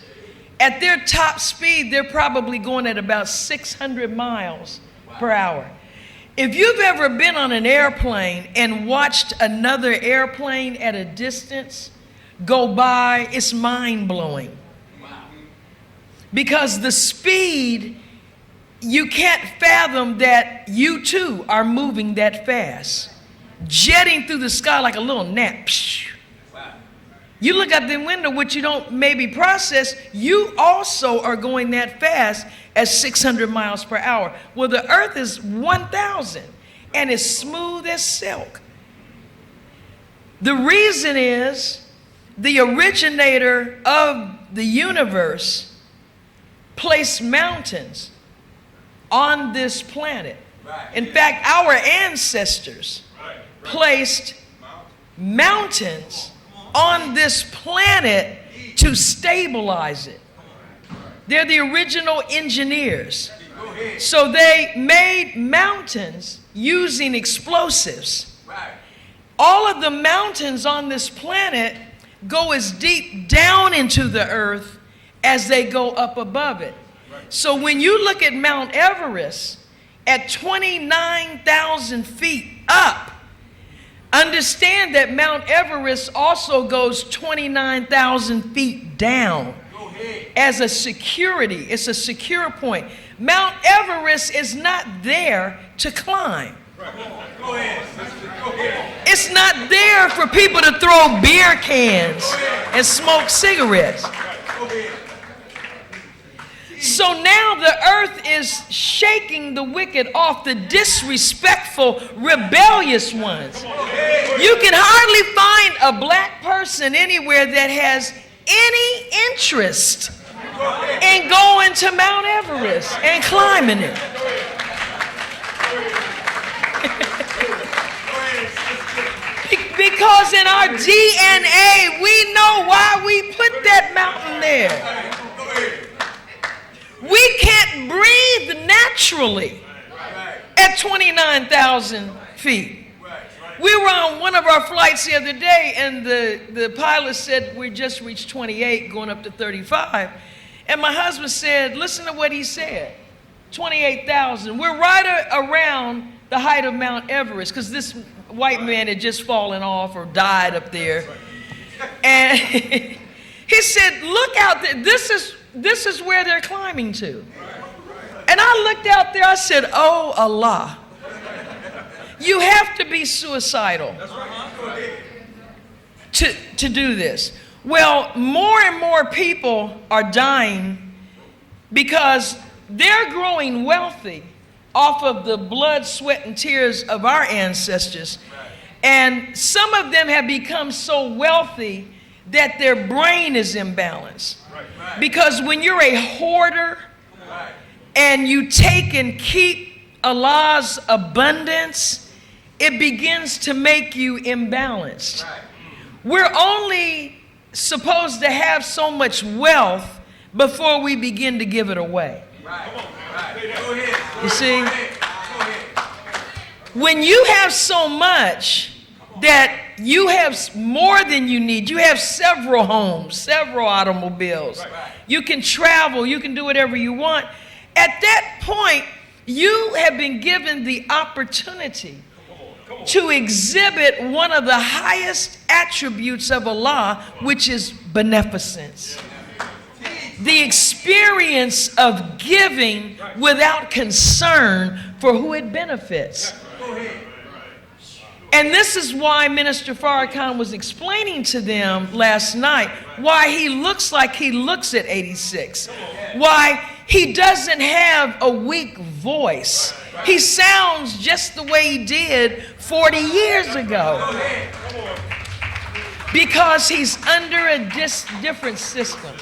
at their top speed, they're probably going at about 600 miles per hour. If you've ever been on an airplane and watched another airplane at a distance go by, it's mind-blowing. Because the speed, you can't fathom that you too are moving that fast. Jetting through the sky like a little gnat. You look out the window, which you don't maybe process, you also are going that fast at 600 miles per hour. Well, the earth is 1,000 and it's smooth as silk. The reason is the originator of the universe placed mountains on this planet. In fact, our ancestors placed mountains on this planet to stabilize it. They're the original engineers. So they made mountains using explosives. All of the mountains on this planet go as deep down into the earth as they go up above it. So when you look at Mount Everest at 29,000 feet up, understand that Mount Everest also goes 29,000 feet down as a security. It's a secure point. Mount Everest is not there to climb. It's not there for people to throw beer cans and smoke cigarettes. So now the earth is shaking the wicked off, the disrespectful, rebellious ones. You can hardly find a black person anywhere that has any interest and going to Mount Everest and climbing it. Because in our DNA, we know why we put that mountain there. We can't breathe naturally at 29,000 feet. We were on one of our flights the other day, and the pilot said we just reached 28, going up to 35. And my husband said, listen to what he said, 28,000. We're right around the height of Mount Everest, because this white man had just fallen off or died up there. And he said, look out there, this is where they're climbing to. And I looked out there, I said, oh Allah. You have to be suicidal to do this. Well, more and more people are dying because they're growing wealthy off of the blood, sweat, and tears of our ancestors. And some of them have become so wealthy that their brain is imbalanced. Because when you're a hoarder and you take and keep Allah's abundance, it begins to make you imbalanced. We're only supposed to have so much wealth before we begin to give it away. You see? When you have so much that you have more than you need, you have several homes, several automobiles, you can travel, you can do whatever you want. At that point, you have been given the opportunity to exhibit one of the highest attributes of Allah, which is beneficence. The experience of giving without concern for who it benefits. And this is why Minister Farrakhan was explaining to them last night why he looks like he looks at 86. Why he doesn't have a weak voice. He sounds just the way he did 40 years ago. Because he's under a different system.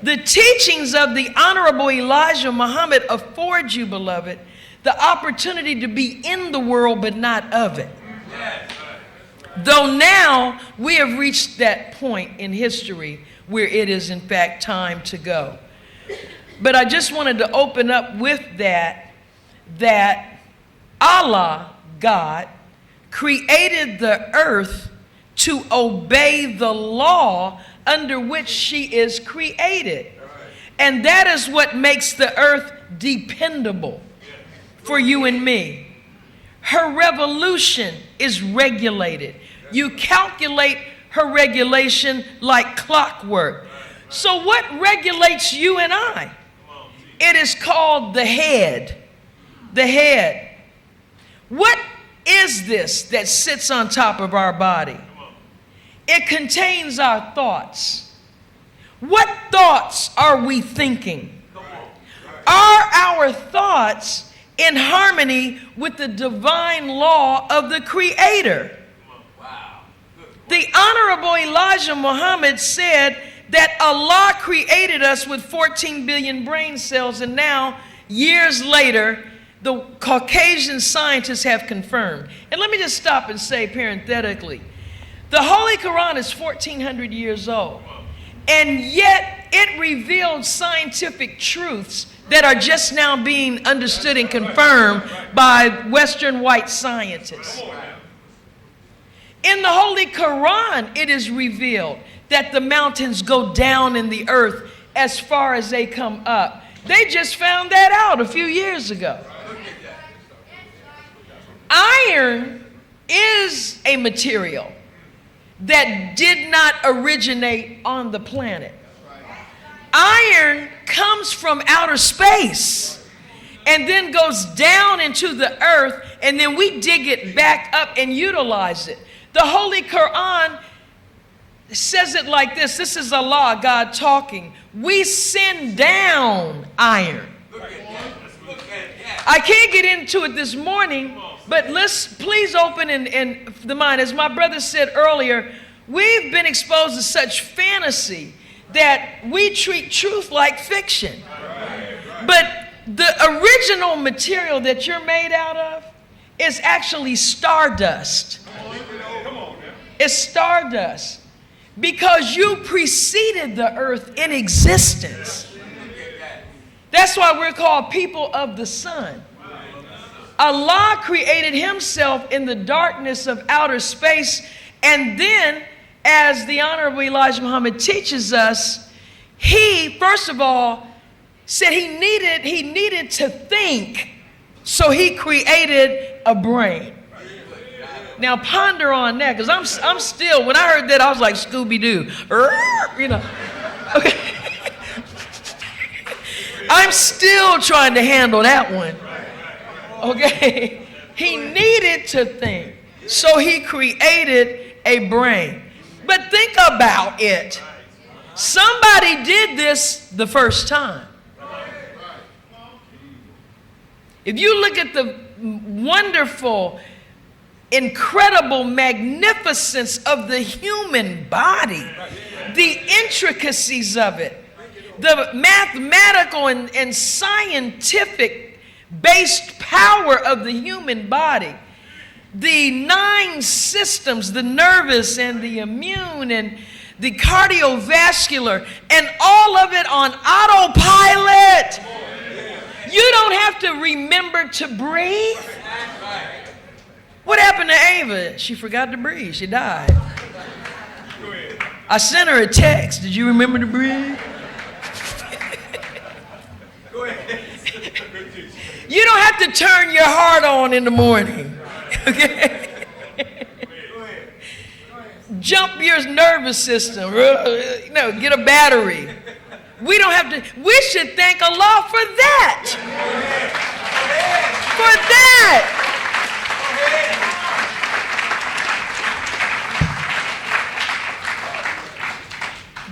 The teachings of the Honorable Elijah Muhammad afford you, beloved, the opportunity to be in the world but not of it. Though now we have reached that point in history where it is in fact time to go. But I just wanted to open up with that Allah, God, created the earth to obey the law under which she is created. And that is what makes the earth dependable for you and me. Her revolution is regulated. You calculate her regulation like clockwork. So what regulates you and I? It is called the head. The head. What is this that sits on top of our body? It contains our thoughts. What thoughts are we thinking? Are our thoughts in harmony with the divine law of the Creator? The Honorable Elijah Muhammad said that Allah created us with 14 billion brain cells, and now, years later, the Caucasian scientists have confirmed. And let me just stop and say parenthetically, the Holy Quran is 1,400 years old, and yet it revealed scientific truths that are just now being understood and confirmed by Western white scientists. In the Holy Quran, it is revealed that the mountains go down in the earth as far as they come up. They just found that out a few years ago. Iron is a material that did not originate on the planet. Iron comes from outer space and then goes down into the earth, and then we dig it back up and utilize it. The Holy Quran says it like this. This is Allah, God talking. We send down iron. I can't get into it this morning, but let's please open in the mind. As my brother said earlier, we've been exposed to such fantasy that we treat truth like fiction. But the original material that you're made out of is actually stardust. It's stardust because you preceded the earth in existence. That's why we're called people of the sun. Allah created himself in the darkness of outer space, and then, as the Honorable Elijah Muhammad teaches us, he, first of all, said he needed to think, so he created a brain. Now ponder on that, because I'm still, when I heard that, I was like Scooby-Doo, you know. Okay. I'm still trying to handle that one. Okay, he needed to think, so he created a brain. But think about it. Somebody did this the first time. If you look at the wonderful, incredible magnificence of the human body, the intricacies of it, the mathematical and scientific based power of the human body, the 9 systems, the nervous and the immune and the cardiovascular, and all of it on autopilot. You don't have to remember to breathe. What happened to Ava? She forgot to breathe. She died. I sent her a text. Did you remember to breathe? You don't have to turn your heart on in the morning. Okay? Jump your nervous system. You know, get a battery. We don't have to. We should thank Allah for that. For that.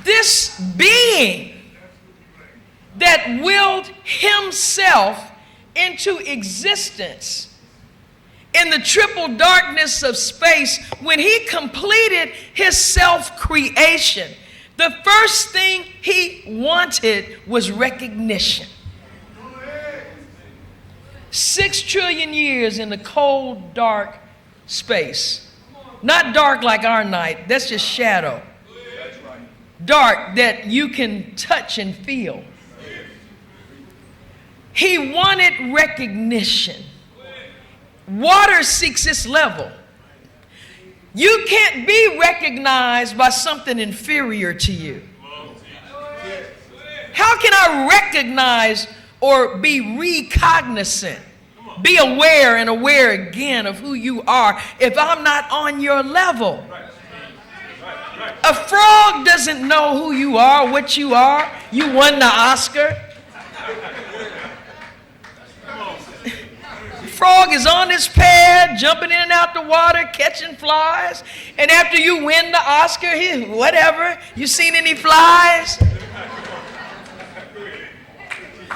This being that willed himself into existence in the triple darkness of space, when he completed his self-creation, the first thing he wanted was recognition. 6 trillion years in the cold, dark space. Not dark like our night, that's just shadow. Dark that you can touch and feel. He wanted recognition. Water seeks its level. You can't be recognized by something inferior to you. How can I recognize or be recognizant, be aware and aware again of who you are if I'm not on your level? A frog doesn't know who you are, what you are. You won the Oscar. Frog is on his pad, jumping in and out the water, catching flies. And after you win the Oscar, whatever, you seen any flies?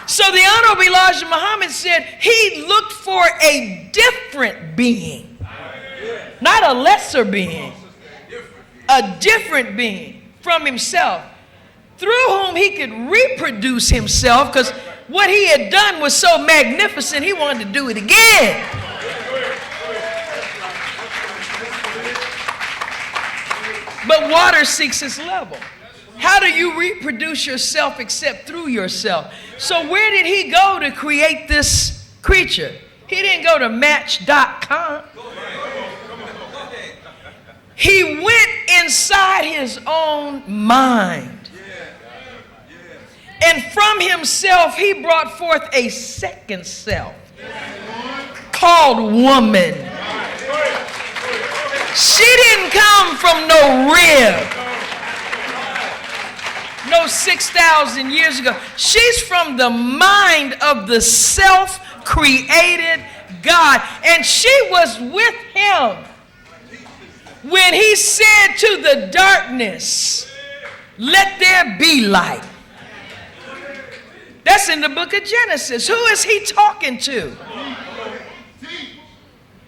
So the Honorable Elijah Muhammad said he looked for a different being, not a lesser being, a different being from himself, through whom he could reproduce himself, because what he had done was so magnificent, he wanted to do it again. But water seeks its level. How do you reproduce yourself except through yourself? So where did he go to create this creature? He didn't go to Match.com. He went inside his own mind. And from himself, he brought forth a second self called woman. She didn't come from no rib, no 6,000 years ago. She's from the mind of the self-created God. And she was with him when he said to the darkness, "Let there be light." That's in the book of Genesis. Who is he talking to?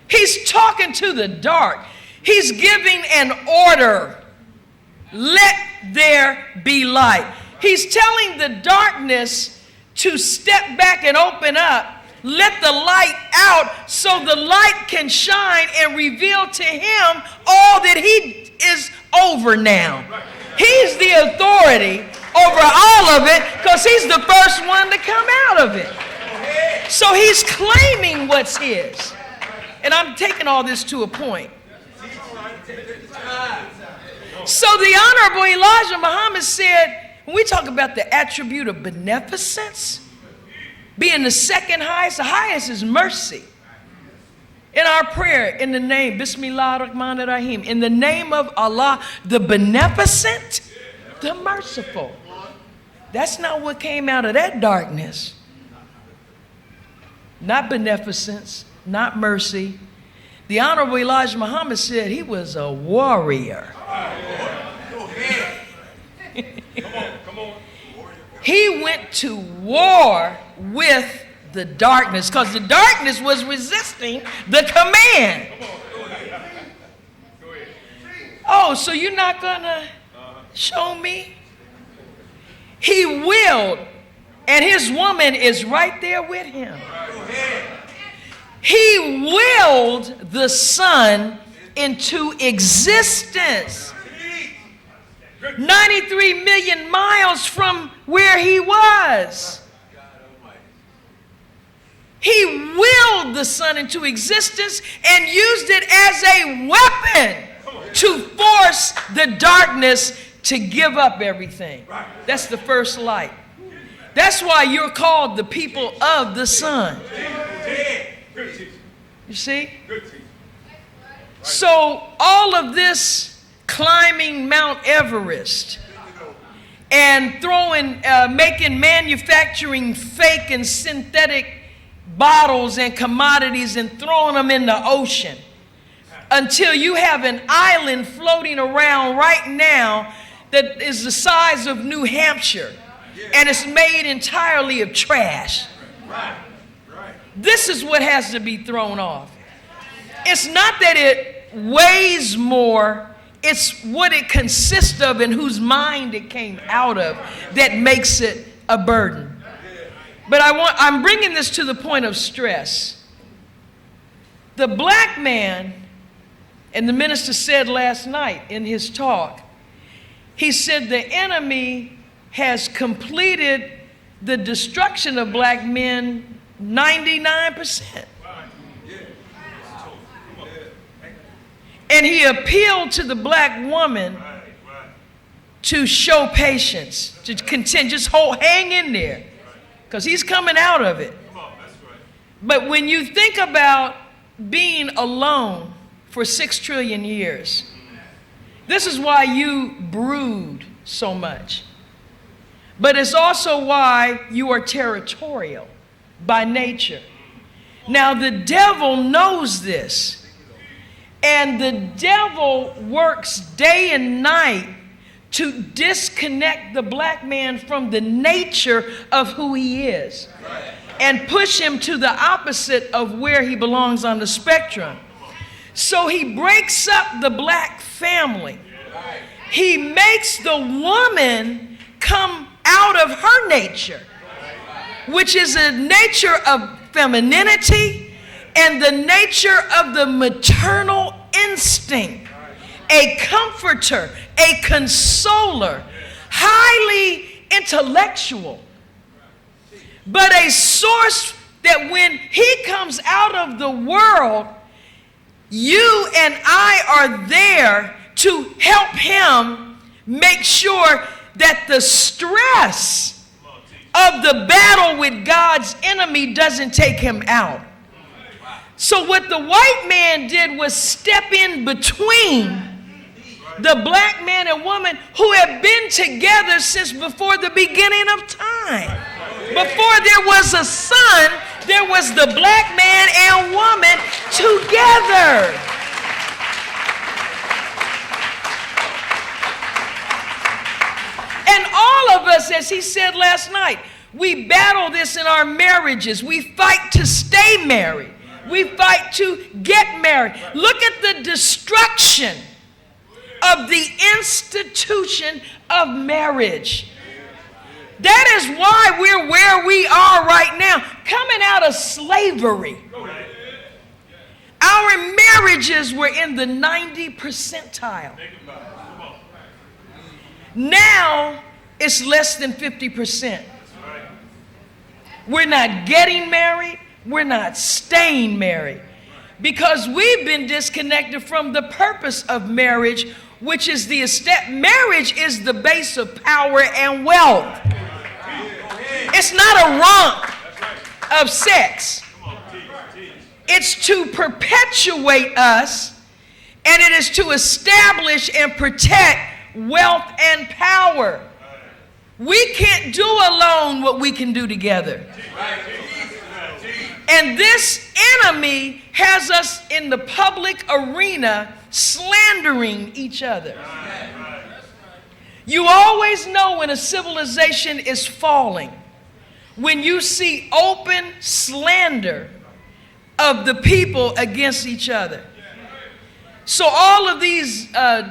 He's talking to the dark. He's giving an order. Let there be light. He's telling the darkness to step back and open up. Let the light out so the light can shine and reveal to him all that he is over now. He's the authority over all of it because he's the first one to come out of it. So he's claiming what's his. And I'm taking all this to a point. So the Honorable Elijah Muhammad said, when we talk about the attribute of beneficence, being the second highest, the highest is mercy. In our prayer, in the name, Bismillah ar-Rahman ar-Rahim, in the name of Allah, the beneficent, the merciful. That's not what came out of that darkness. Not beneficence, not mercy. The Honorable Elijah Muhammad said he was a warrior. Come on. He went to war with the darkness because the darkness was resisting the command. Oh, so you're not going to show me? He willed, and his woman is right there with him. He willed the sun into existence. 93 million miles from where he was. He willed the sun into existence and used it as a weapon to force the darkness to give up everything. That's the first light. That's why you're called the people of the sun. You see? So all of this climbing Mount Everest and making manufacturing fake and synthetic bottles and commodities and throwing them in the ocean until you have an island floating around right now that is the size of New Hampshire and it's made entirely of trash. This is what has to be thrown off. It's not that it weighs more, it's what it consists of and whose mind it came out of that makes it a burden. But I'm bringing this to the point of stress. The black man, and the minister said last night in his talk, he said the enemy has completed the destruction of black men 99%. And he appealed to the black woman to show patience, to continue, just hang in there, because he's coming out of it. But when you think about being alone for 6 trillion years, this is why you brood so much. But it's also why you are territorial by nature. Now, the devil knows this. And the devil works day and night to disconnect the black man from the nature of who he is and push him to the opposite of where he belongs on the spectrum. So he breaks up the black family. He makes the woman come out of her nature, which is a nature of femininity and the nature of the maternal instinct, a comforter, a consoler, highly intellectual, but a source that when he comes out of the world, you and I are there to help him make sure that the stress of the battle with God's enemy doesn't take him out. So what the white man did was step in between the black man and woman who have been together since before the beginning of time. Before there was a sun, there was the black man and woman together. And all of us, as he said last night, we battle this in our marriages. We fight to stay married. We fight to get married. Look at the destruction of the institution of marriage. That is why we're where we are right now, coming out of slavery. Our marriages were in the 90th percentile. Now it's less than 50%. We're not getting married. We're not staying married. Because we've been disconnected from the purpose of marriage, which is marriage is the base of power and wealth. It's not a romp of sex. It's to perpetuate us, and it is to establish and protect wealth and power. We can't do alone what we can do together. And this enemy has us in the public arena slandering each other. You always know when a civilization is falling when you see open slander of the people against each other. So all of these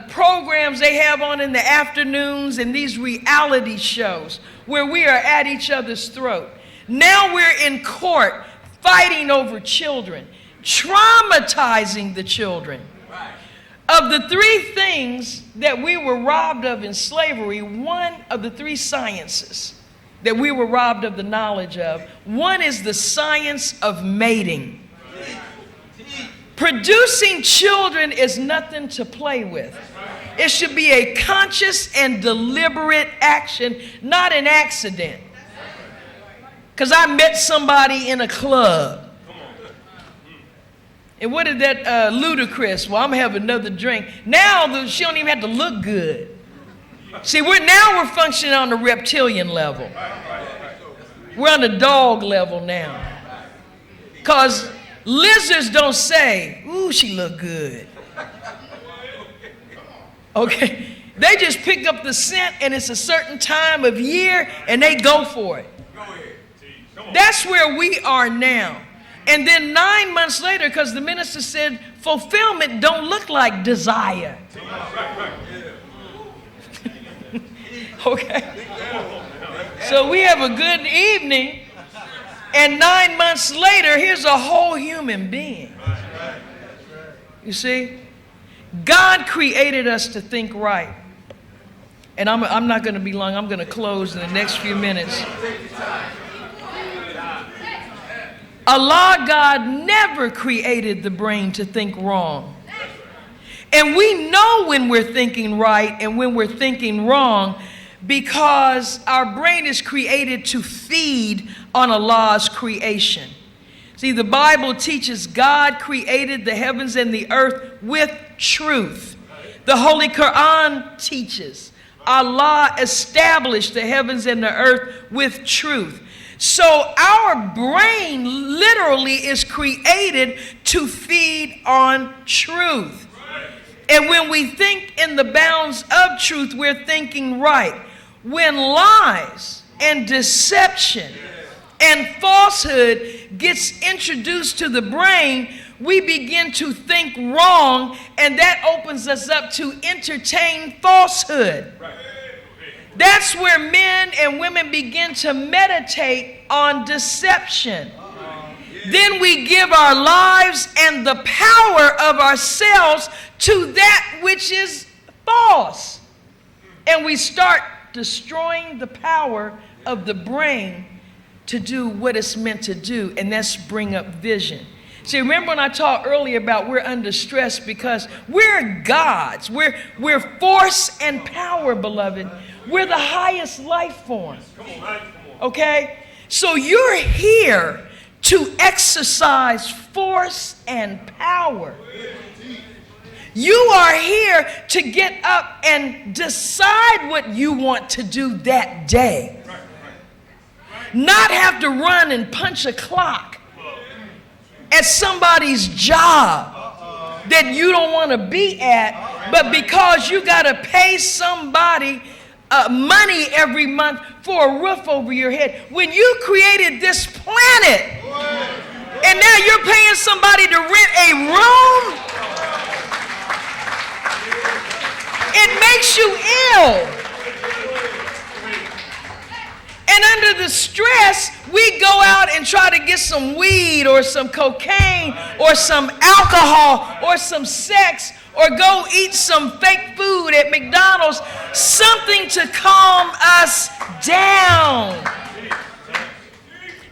programs they have on in the afternoons and these reality shows where we are at each other's throat. Now we're in court fighting over children, traumatizing the children. Of the three things that we were robbed of in slavery, one of the three sciences that we were robbed of the knowledge of, one is the science of mating. Producing children is nothing to play with. It should be a conscious and deliberate action, not an accident. Because I met somebody in a club. And what did that ludicrous? Well, I'm going to have another drink. Now she don't even have to look good. See, we're functioning on the reptilian level. We're on the dog level now. Because lizards don't say, ooh, she look good. Okay? They just pick up the scent and it's a certain time of year and they go for it. That's where we are now. And then 9 months later, because the minister said fulfillment don't look like desire. Okay? So we have a good evening, and 9 months later, here's a whole human being. You see? God created us to think right. And I'm not going to be long. I'm going to close in the next few minutes. Allah, God, never created the brain to think wrong. And we know when we're thinking right and when we're thinking wrong because our brain is created to feed on Allah's creation. See, the Bible teaches God created the heavens and the earth with truth. The Holy Quran teaches Allah established the heavens and the earth with truth. So our brain literally is created to feed on truth. And when we think in the bounds of truth, we're thinking right. When lies and deception and falsehood gets introduced to the brain, we begin to think wrong, and that opens us up to entertain falsehood. That's where men and women begin to meditate on deception. Then we give our lives and the power of ourselves to that which is false. And we start destroying the power of the brain to do what it's meant to do, and that's bring up vision. See, remember when I talked earlier about we're under stress because we're gods. We're force and power, beloved. We're the highest life form. Okay? So you're here to exercise force and power. You are here to get up and decide what you want to do that day. Not have to run and punch a clock at somebody's job that you don't want to be at, but because you got to pay somebody money every month for a roof over your head. When you created this planet, and now you're paying somebody to rent a room, kill. And under the stress, we go out and try to get some weed or some cocaine or some alcohol or some sex or go eat some fake food at McDonald's, something to calm us down.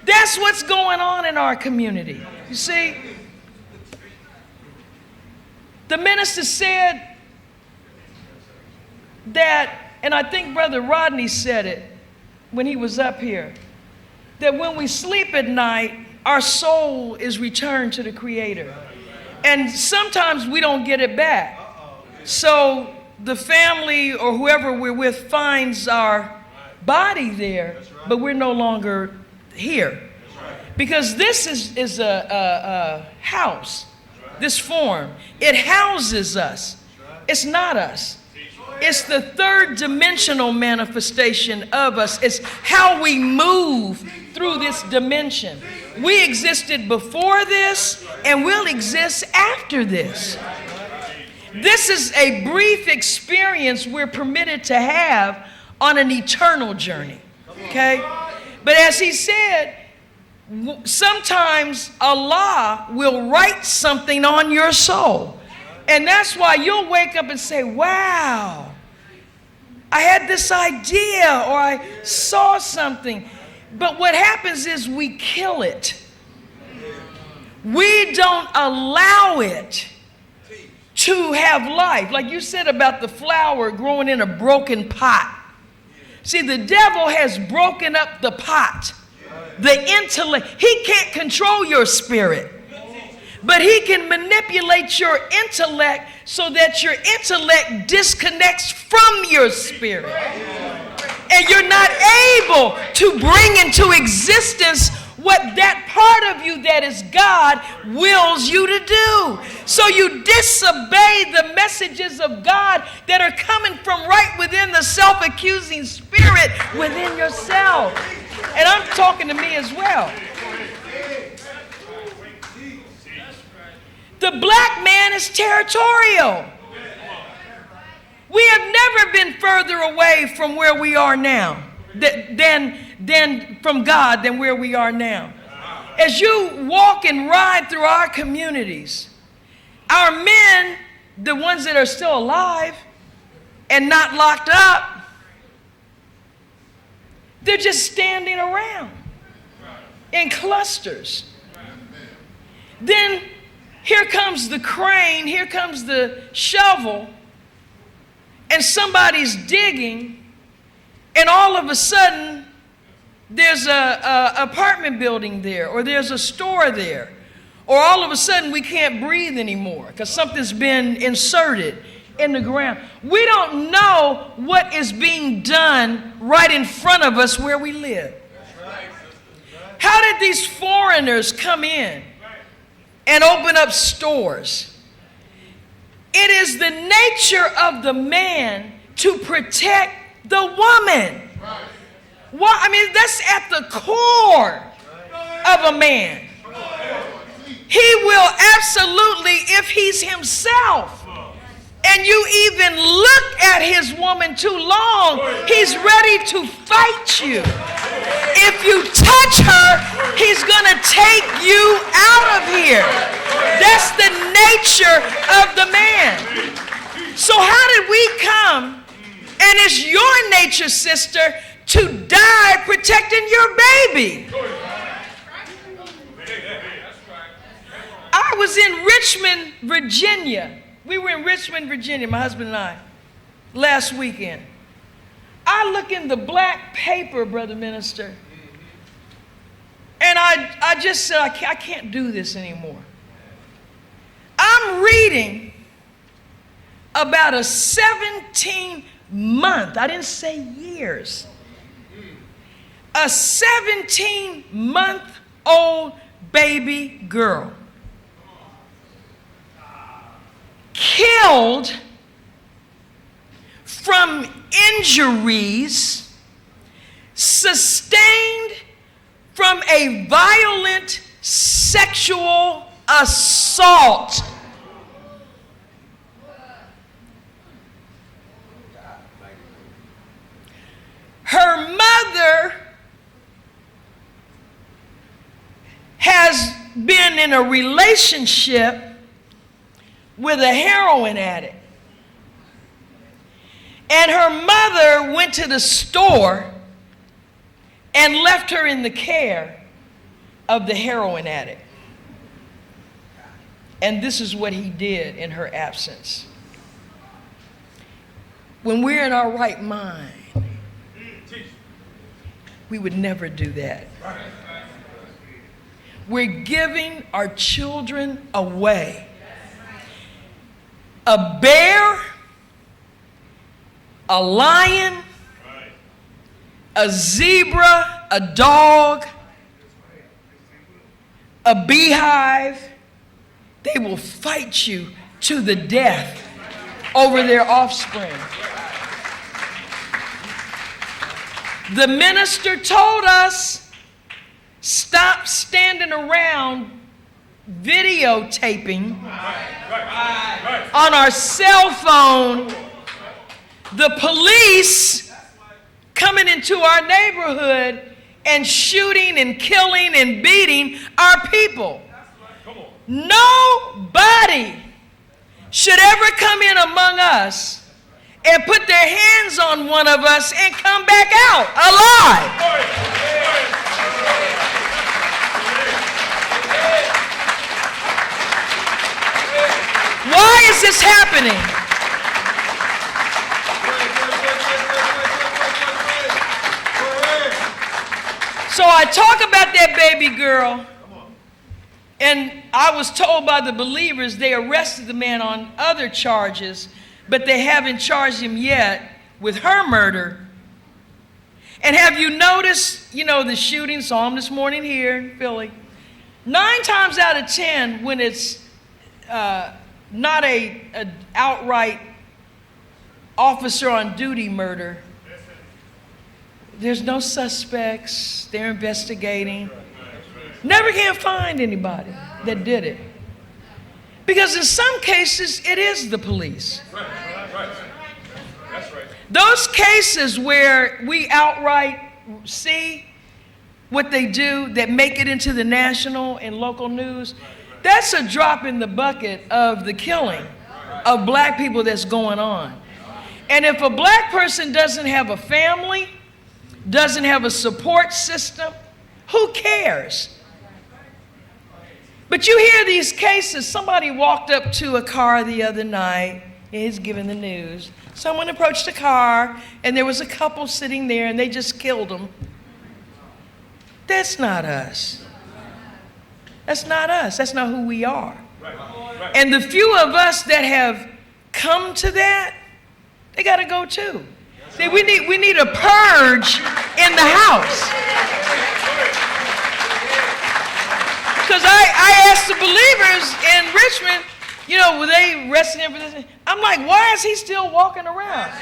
That's what's going on in our community. You see, the minister said that, and I think Brother Rodney said it when he was up here, that when we sleep at night, our soul is returned to the Creator. And sometimes we don't get it back. So the family or whoever we're with finds our body there, but we're no longer here. Because this is a house, this form. It houses us. It's not us. It's the third dimensional manifestation of us. It's how we move through this dimension. We existed before this and will exist after this. This is a brief experience we're permitted to have on an eternal journey. Okay? But as he said, sometimes Allah will write something on your soul. And that's why you'll wake up and say, wow, I had this idea or I saw something. But what happens is we kill it. We don't allow it to have life. Like you said about the flower growing in a broken pot. See, the devil has broken up the pot. The intellect. He can't control your spirit. But he can manipulate your intellect so that your intellect disconnects from your spirit. And you're not able to bring into existence what that part of you that is God wills you to do. So you disobey the messages of God that are coming from right within the self-accusing spirit within yourself. And I'm talking to me as well. The black man is territorial. We have never been further away from where we are now than from God than where we are now. As you walk and ride through our communities, our men, the ones that are still alive and not locked up, they're just standing around in clusters. Then here comes the crane, here comes the shovel, and somebody's digging, and all of a sudden, there's a apartment building there, or there's a store there, or all of a sudden we can't breathe anymore because something's been inserted in the ground. We don't know what is being done right in front of us where we live. How did these foreigners come in and open up stores? It is the nature of the man to protect the woman. Why? I mean, that's at the core of a man. He will absolutely, if he's himself, and you even look at his woman too long, he's ready to fight you. If you touch her, he's going to take you out of here. That's the nature of the man. So how did we come, and it's your nature, sister, to die protecting your baby? I was in Richmond, Virginia. We were in Richmond, Virginia, my husband and I, last weekend. I look in the black paper, Brother Minister, and I just said, I can't do this anymore. I'm reading about a 17-month, I didn't say years, a 17-month-old baby girl killed from injuries sustained from a violent sexual assault. been in a relationship with a heroin addict. And her mother went to the store and left her in the care of the heroin addict. And this is what he did in her absence. When we're in our right mind, we would never do that. We're giving our children away. A bear, a lion, a zebra, a dog, a beehive, they will fight you to the death over their offspring. The minister told us, stop standing around videotaping on our cell phone the police coming into our neighborhood and shooting and killing and beating our people. Nobody should ever come in among us and put their hands on one of us and come back out alive. Why is this happening? So I talk about that baby girl, and I was told by the believers they arrested the man on other charges, but they haven't charged him yet with her murder. And have you noticed, the shooting, saw him this morning here in Philly, 9 times out of 10 when it's not a outright officer on duty murder, there's no suspects, they're investigating. Never can find anybody that did it. Because in some cases, it is the police. Those cases where we outright see what they do that make it into the national and local news, that's a drop in the bucket of the killing of black people that's going on. And if a black person doesn't have a family, doesn't have a support system, who cares? But you hear these cases. Somebody walked up to a car the other night, and he's giving the news. Someone approached the car, and there was a couple sitting there, and they just killed them. That's not us. That's not us. That's not who we are. And the few of us that have come to that, they got to go too. See, we need a purge in the house. Because I asked the believers in Richmond, were they arresting him for this? I'm like, why is he still walking around?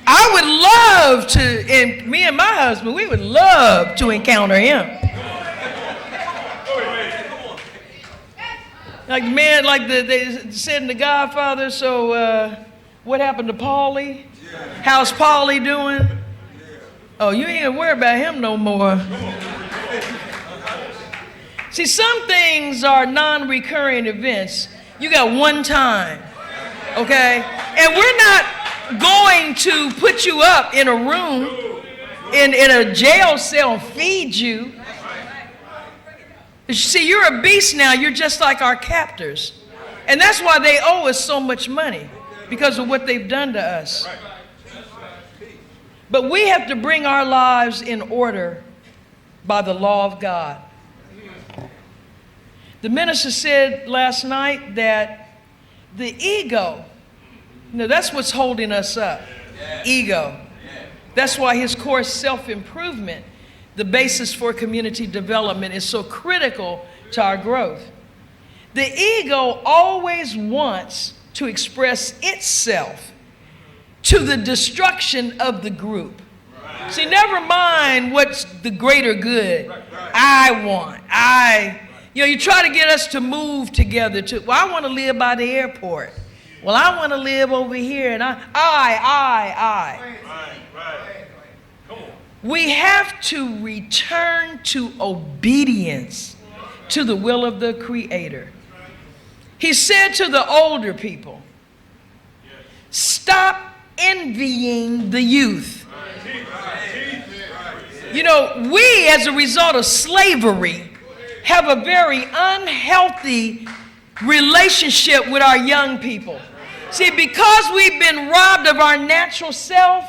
I would love to, and me and my husband, we would love to encounter him. Like, man, like they said in The Godfather, so what happened to Paulie? How's Paulie doing? Oh, you ain't gonna worry about him no more. See, some things are non-recurring events. You got one time, okay? And we're not going to put you up in a room, in a jail cell and feed you. See, you're a beast now. You're just like our captors. And that's why they owe us so much money, because of what they've done to us. But we have to bring our lives in order by the law of God. The minister said last night that the ego, that's what's holding us up. Ego. That's why his course, Self-Improvement, the basis for community development, is so critical to our growth. The ego always wants to express itself to the destruction of the group. See, never mind what's the greater good. I want. You try to get us to move together. I want to live by the airport. Well, I want to live over here, and I. We have to return to obedience, to the will of the Creator. He said to the older people, stop envying the youth. You know, we, as a result of slavery, have a very unhealthy relationship with our young people. See, because we've been robbed of our natural self,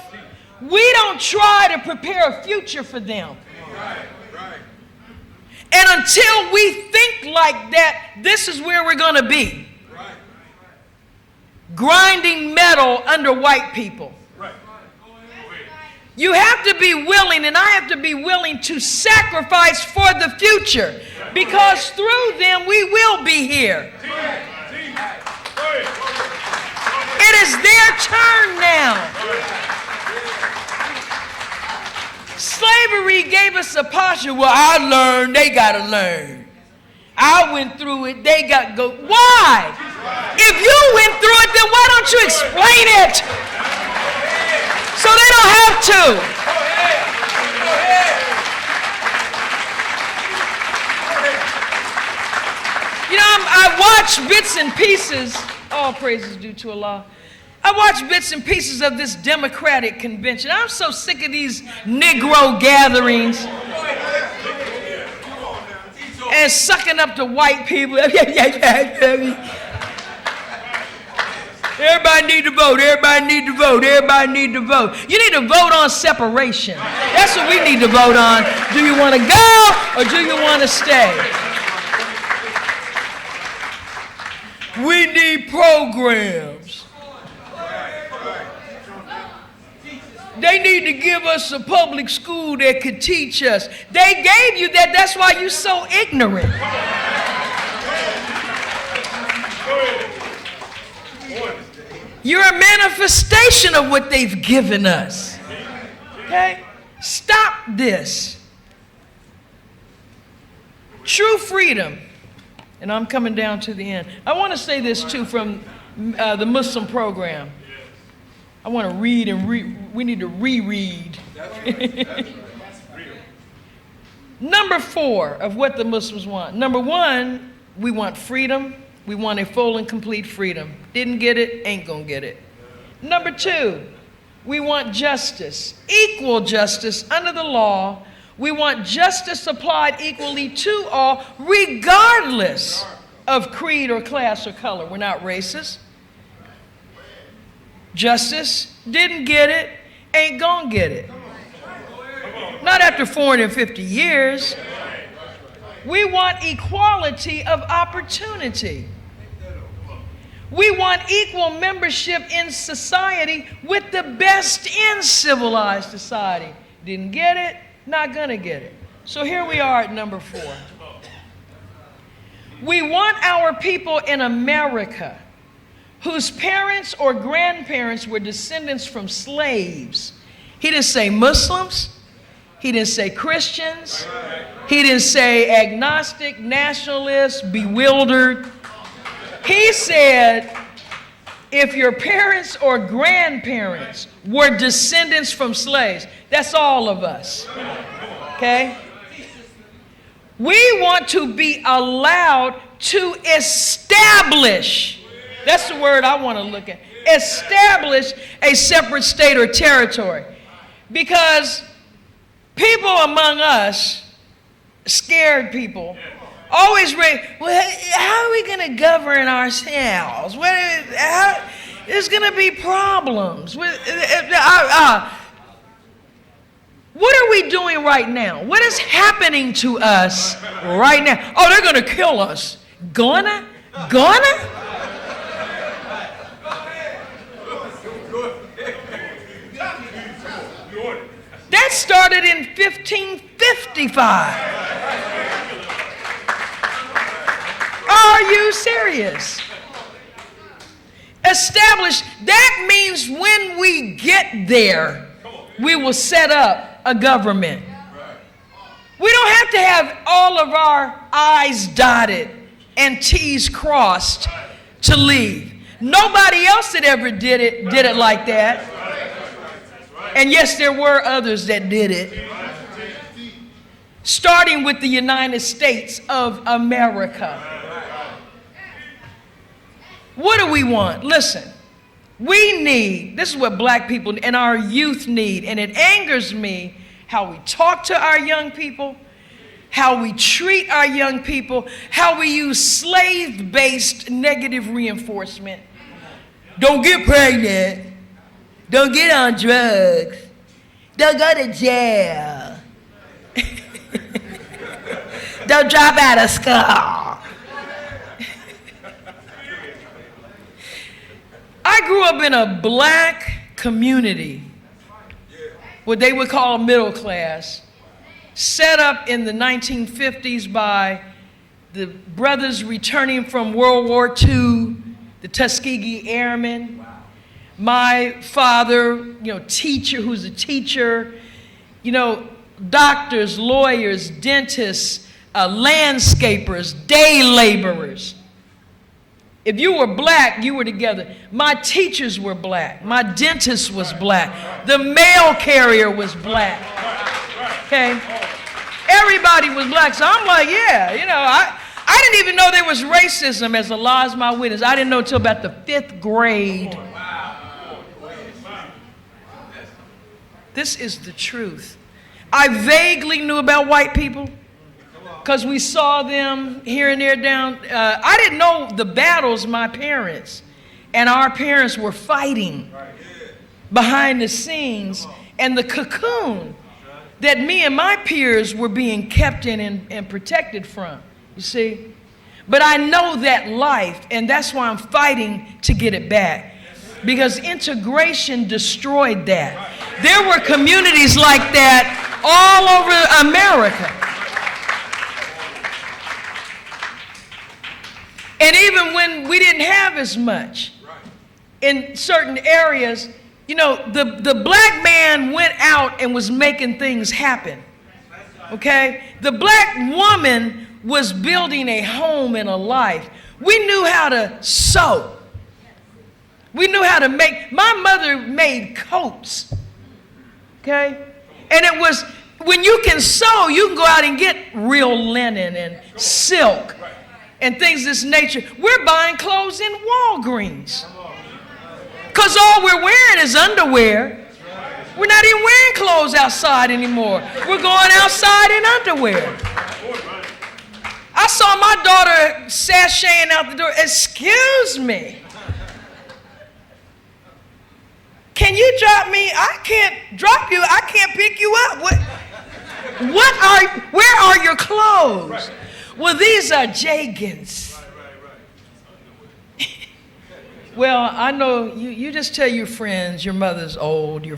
we don't try to prepare a future for them. And until we think like that, this is where we're going to be. Grinding metal under white people. You have to be willing, and I have to be willing to sacrifice for the future, because through them we will be here. It is their turn now. Slavery gave us a posture. Well, I learned, they got to learn. I went through it, they got to go. Why? If you went through it, then why don't you explain it? So they don't have to. You know, I watch bits and pieces. All praises due to Allah. I watch bits and pieces of this Democratic convention. I'm so sick of these Negro gatherings and sucking up to white people. Everybody need to vote. Everybody need to vote. Everybody need to vote. You need to vote on separation. That's what we need to vote on. Do you want to go or do you want to stay? We need programs. They need to give us a public school that could teach us. They gave you that. That's why you're so ignorant. You're a manifestation of what they've given us. Okay? Stop this. True freedom. And I'm coming down to the end. I want to say this too from the Muslim program. I want to read and we need to reread. Number 4 of what the Muslims want. Number 1, we want freedom. We want a full and complete freedom. Didn't get it, ain't gonna get it. Number 2, we want justice, equal justice under the law. We want justice applied equally to all, regardless of creed or class or color. We're not racist. Justice, didn't get it, ain't gonna get it. Not after 450 years. We want equality of opportunity. We want equal membership in society with the best in civilized society. Didn't get it, not gonna get it. So here we are at number 4. We want our people in America whose parents or grandparents were descendants from slaves. He didn't say Muslims. He didn't say Christians. He didn't say agnostic, nationalist, bewildered. He said, if your parents or grandparents were descendants from slaves, that's all of us. Okay? We want to be allowed to establish. That's the word I want to look at. Establish a separate state or territory. Because people among us, scared people, always well, how are we going to govern ourselves? There's going to be problems. What are we doing right now? What is happening to us right now? Oh, they're going to kill us. Gonna? That started in 1555. Are you serious? Establish, that means when we get there, we will set up a government. We don't have to have all of our I's dotted and T's crossed to leave. Nobody else that ever did it like that. And yes, there were others that did it. starting with the United States of America. What do we want? Listen, we need, this is what black people and our youth need, and it angers me how we talk to our young people, how we treat our young people, how we use slave-based negative reinforcement. Don't get pregnant. Don't get on drugs. Don't go to jail. Don't drop out of school. I grew up in a black community, what they would call middle class, set up in the 1950s by the brothers returning from World War II, the Tuskegee Airmen. My father, teacher, who's a teacher, doctors, lawyers, dentists, landscapers, day laborers. If you were black, you were together. My teachers were black. My dentist was black. The mail carrier was black. Okay? Everybody was black. So I'm like, yeah, I didn't even know there was racism, as Allah is my witness. I didn't know until about the 5th grade. This is the truth. I vaguely knew about white people because we saw them here and there down. I didn't know the battles my parents and our parents were fighting behind the scenes and the cocoon that me and my peers were being kept in and protected from, you see? But I know that life, and that's why I'm fighting to get it back. Because integration destroyed that. There were communities like that all over America. And even when we didn't have as much in certain areas, the black man went out and was making things happen. Okay? The black woman was building a home and a life. We knew how to sew. We knew how to make, my mother made coats, okay? And it was, when you can sew, you can go out and get real linen and silk and things of this nature. We're buying clothes in Walgreens because all we're wearing is underwear. We're not even wearing clothes outside anymore. We're going outside in underwear. I saw my daughter sashaying out the door. Excuse me. Can you drop me? I can't drop you. I can't pick you up. Where are your clothes? Well, these are Jagans. Well, I know you just tell your friends your mother's old, your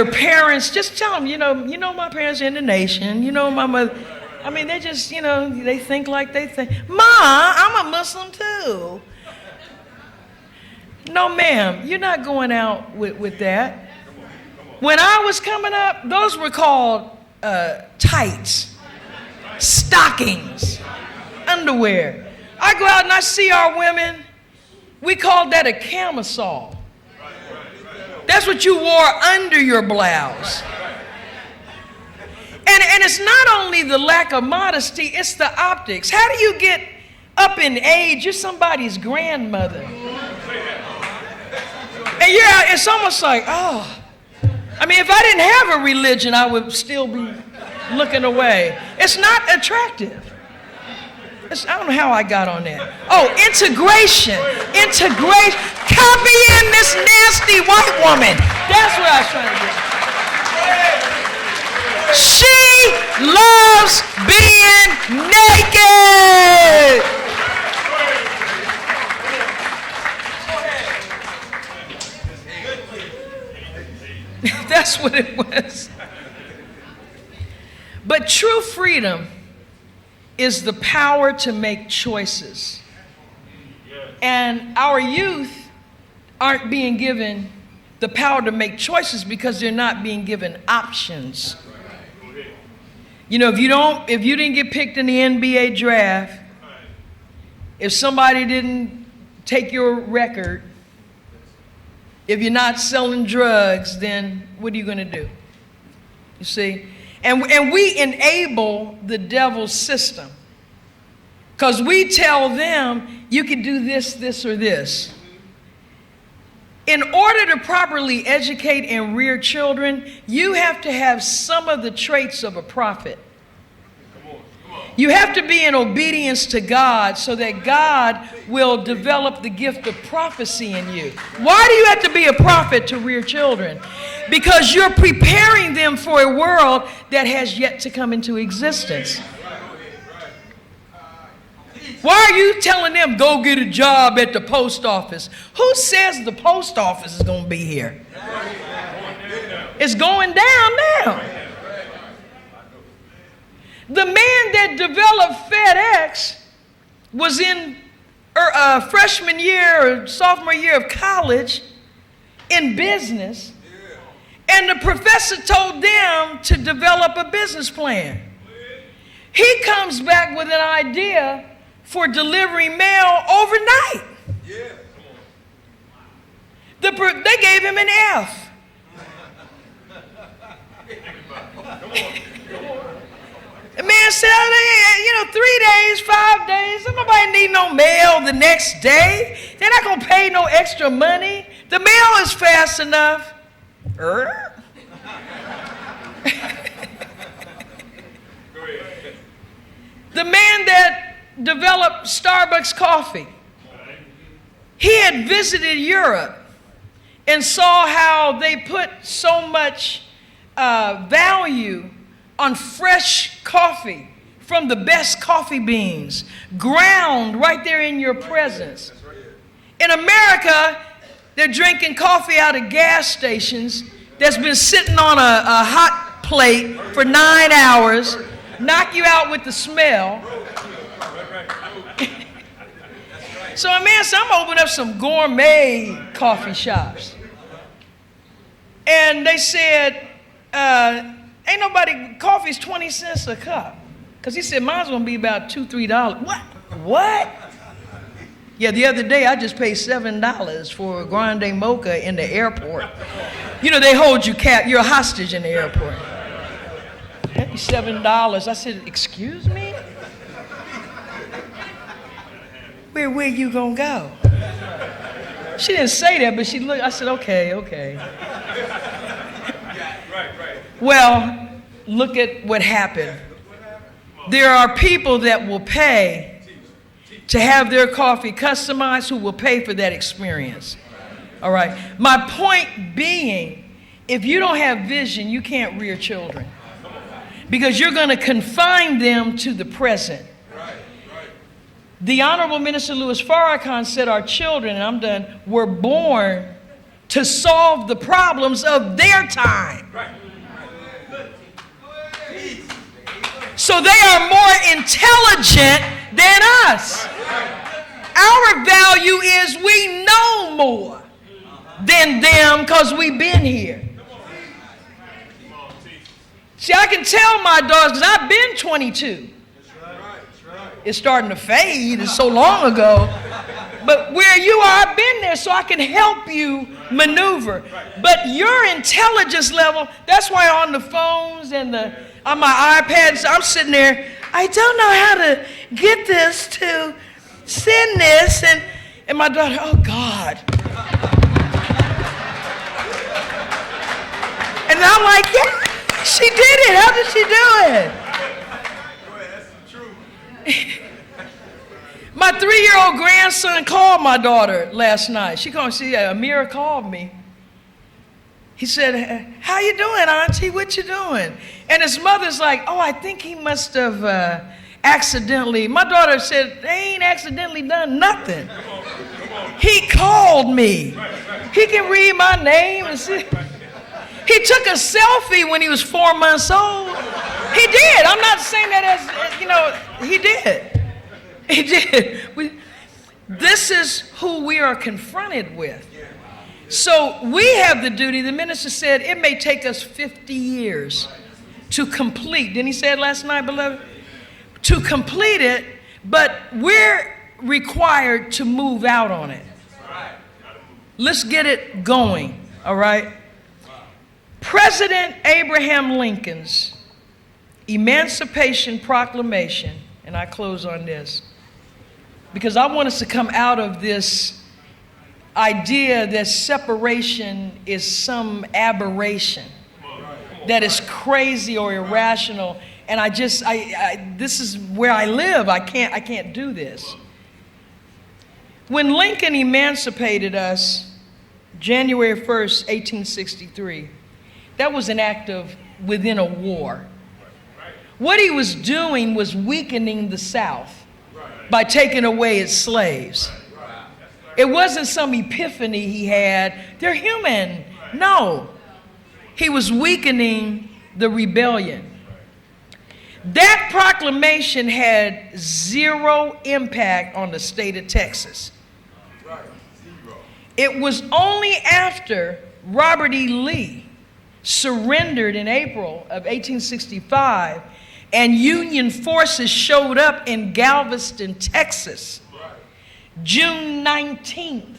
parents, just tell them, you know my parents are in the nation, my mother. I mean, they just, they think like they think. Ma, I'm a Muslim too. No, ma'am, you're not going out with that. When I was coming up, those were called tights, stockings, underwear. I go out and I see our women, we called that a camisole. That's what you wore under your blouse. And it's not only the lack of modesty, it's the optics. How do you get up in age? You're somebody's grandmother. And it's almost like, oh. I mean, if I didn't have a religion, I would still be looking away. It's not attractive. I don't know how I got on that. Oh, integration. Integration. Copy in this nasty white woman. That's what I was trying to do. She loves being naked. That's what it was. But true freedom is the power to make choices. And our youth aren't being given the power to make choices because they're not being given options. If you didn't get picked in the NBA draft, if somebody didn't take your record, if you're not selling drugs, then what are you going to do? You see? And we enable the devil's system. Because we tell them, you can do this, this, or this. In order to properly educate and rear children, you have to have some of the traits of a prophet. You have to be in obedience to God so that God will develop the gift of prophecy in you. Why do you have to be a prophet to rear children? Because you're preparing them for a world that has yet to come into existence. Why are you telling them, go get a job at the post office? Who says the post office is going to be here? It's going down now. The man that developed FedEx was in freshman year or sophomore year of college in business, and the professor told them to develop a business plan. He comes back with an idea for delivering mail overnight. They gave him an F. The man said, 3 days, 5 days, nobody need no mail the next day. They're not going to pay no extra money. The mail is fast enough. The man that developed Starbucks coffee, he had visited Europe and saw how they put so much value on fresh coffee from the best coffee beans, ground right there in your presence. In America, they're drinking coffee out of gas stations that's been sitting on a hot plate for 9 hours, knock you out with the smell. So a man said, I'm going to open up some gourmet coffee shops. And they said, ain't nobody, coffee's 20 cents a cup. Because he said, mine's going to be about $2, $3. What? Yeah, the other day I just paid $7 for a grande mocha in the airport. You know, they hold you you're a hostage in the airport. $7. I said, excuse me? Where you gonna go? She didn't say that, but she looked, I said, okay. Well, look at what happened. There are people that will pay to have their coffee customized who will pay for that experience. All right. My point being, if you don't have vision, you can't rear children. Because you're going to confine them to the present. The Honorable Minister Louis Farrakhan said our children, and I'm done, were born to solve the problems of their time. So they are more intelligent than us. Our value is we know more than them because we've been here. See, I can tell my daughters, because I've been 22. It's starting to fade, it's so long ago. But where you are, I've been there, so I can help you maneuver. But your intelligence level, that's why on the phones and on my iPads, I'm sitting there, I don't know how to get this to send this. And my daughter, oh God. And I'm like, yeah, she did it. How did she do it? My 3-year-old grandson called my daughter last night. Amira called me. He said, how you doing, Auntie? What you doing? And his mother's like, oh, I think he must have accidentally. My daughter said, they ain't accidentally done nothing. He called me. He can read my name and see. He took a selfie when he was 4 months old. He did. I'm not saying that as, he did. He did. This is who we are confronted with. So we have the duty. The minister said it may take us 50 years to complete. Didn't he say it last night, beloved? To complete it, but we're required to move out on it. Let's get it going, all right? President Abraham Lincoln's Emancipation Proclamation, and I close on this, because I want us to come out of this idea that separation is some aberration, that is crazy or irrational. And this is where I live. I can't do this. When Lincoln emancipated us, January 1st, 1863, that was an act of within a war. What he was doing was weakening the South by taking away its slaves. It wasn't some epiphany he had. They're human. No. He was weakening the rebellion. That proclamation had zero impact on the state of Texas. It was only after Robert E. Lee surrendered in April of 1865 and Union forces showed up in Galveston, Texas, June 19th,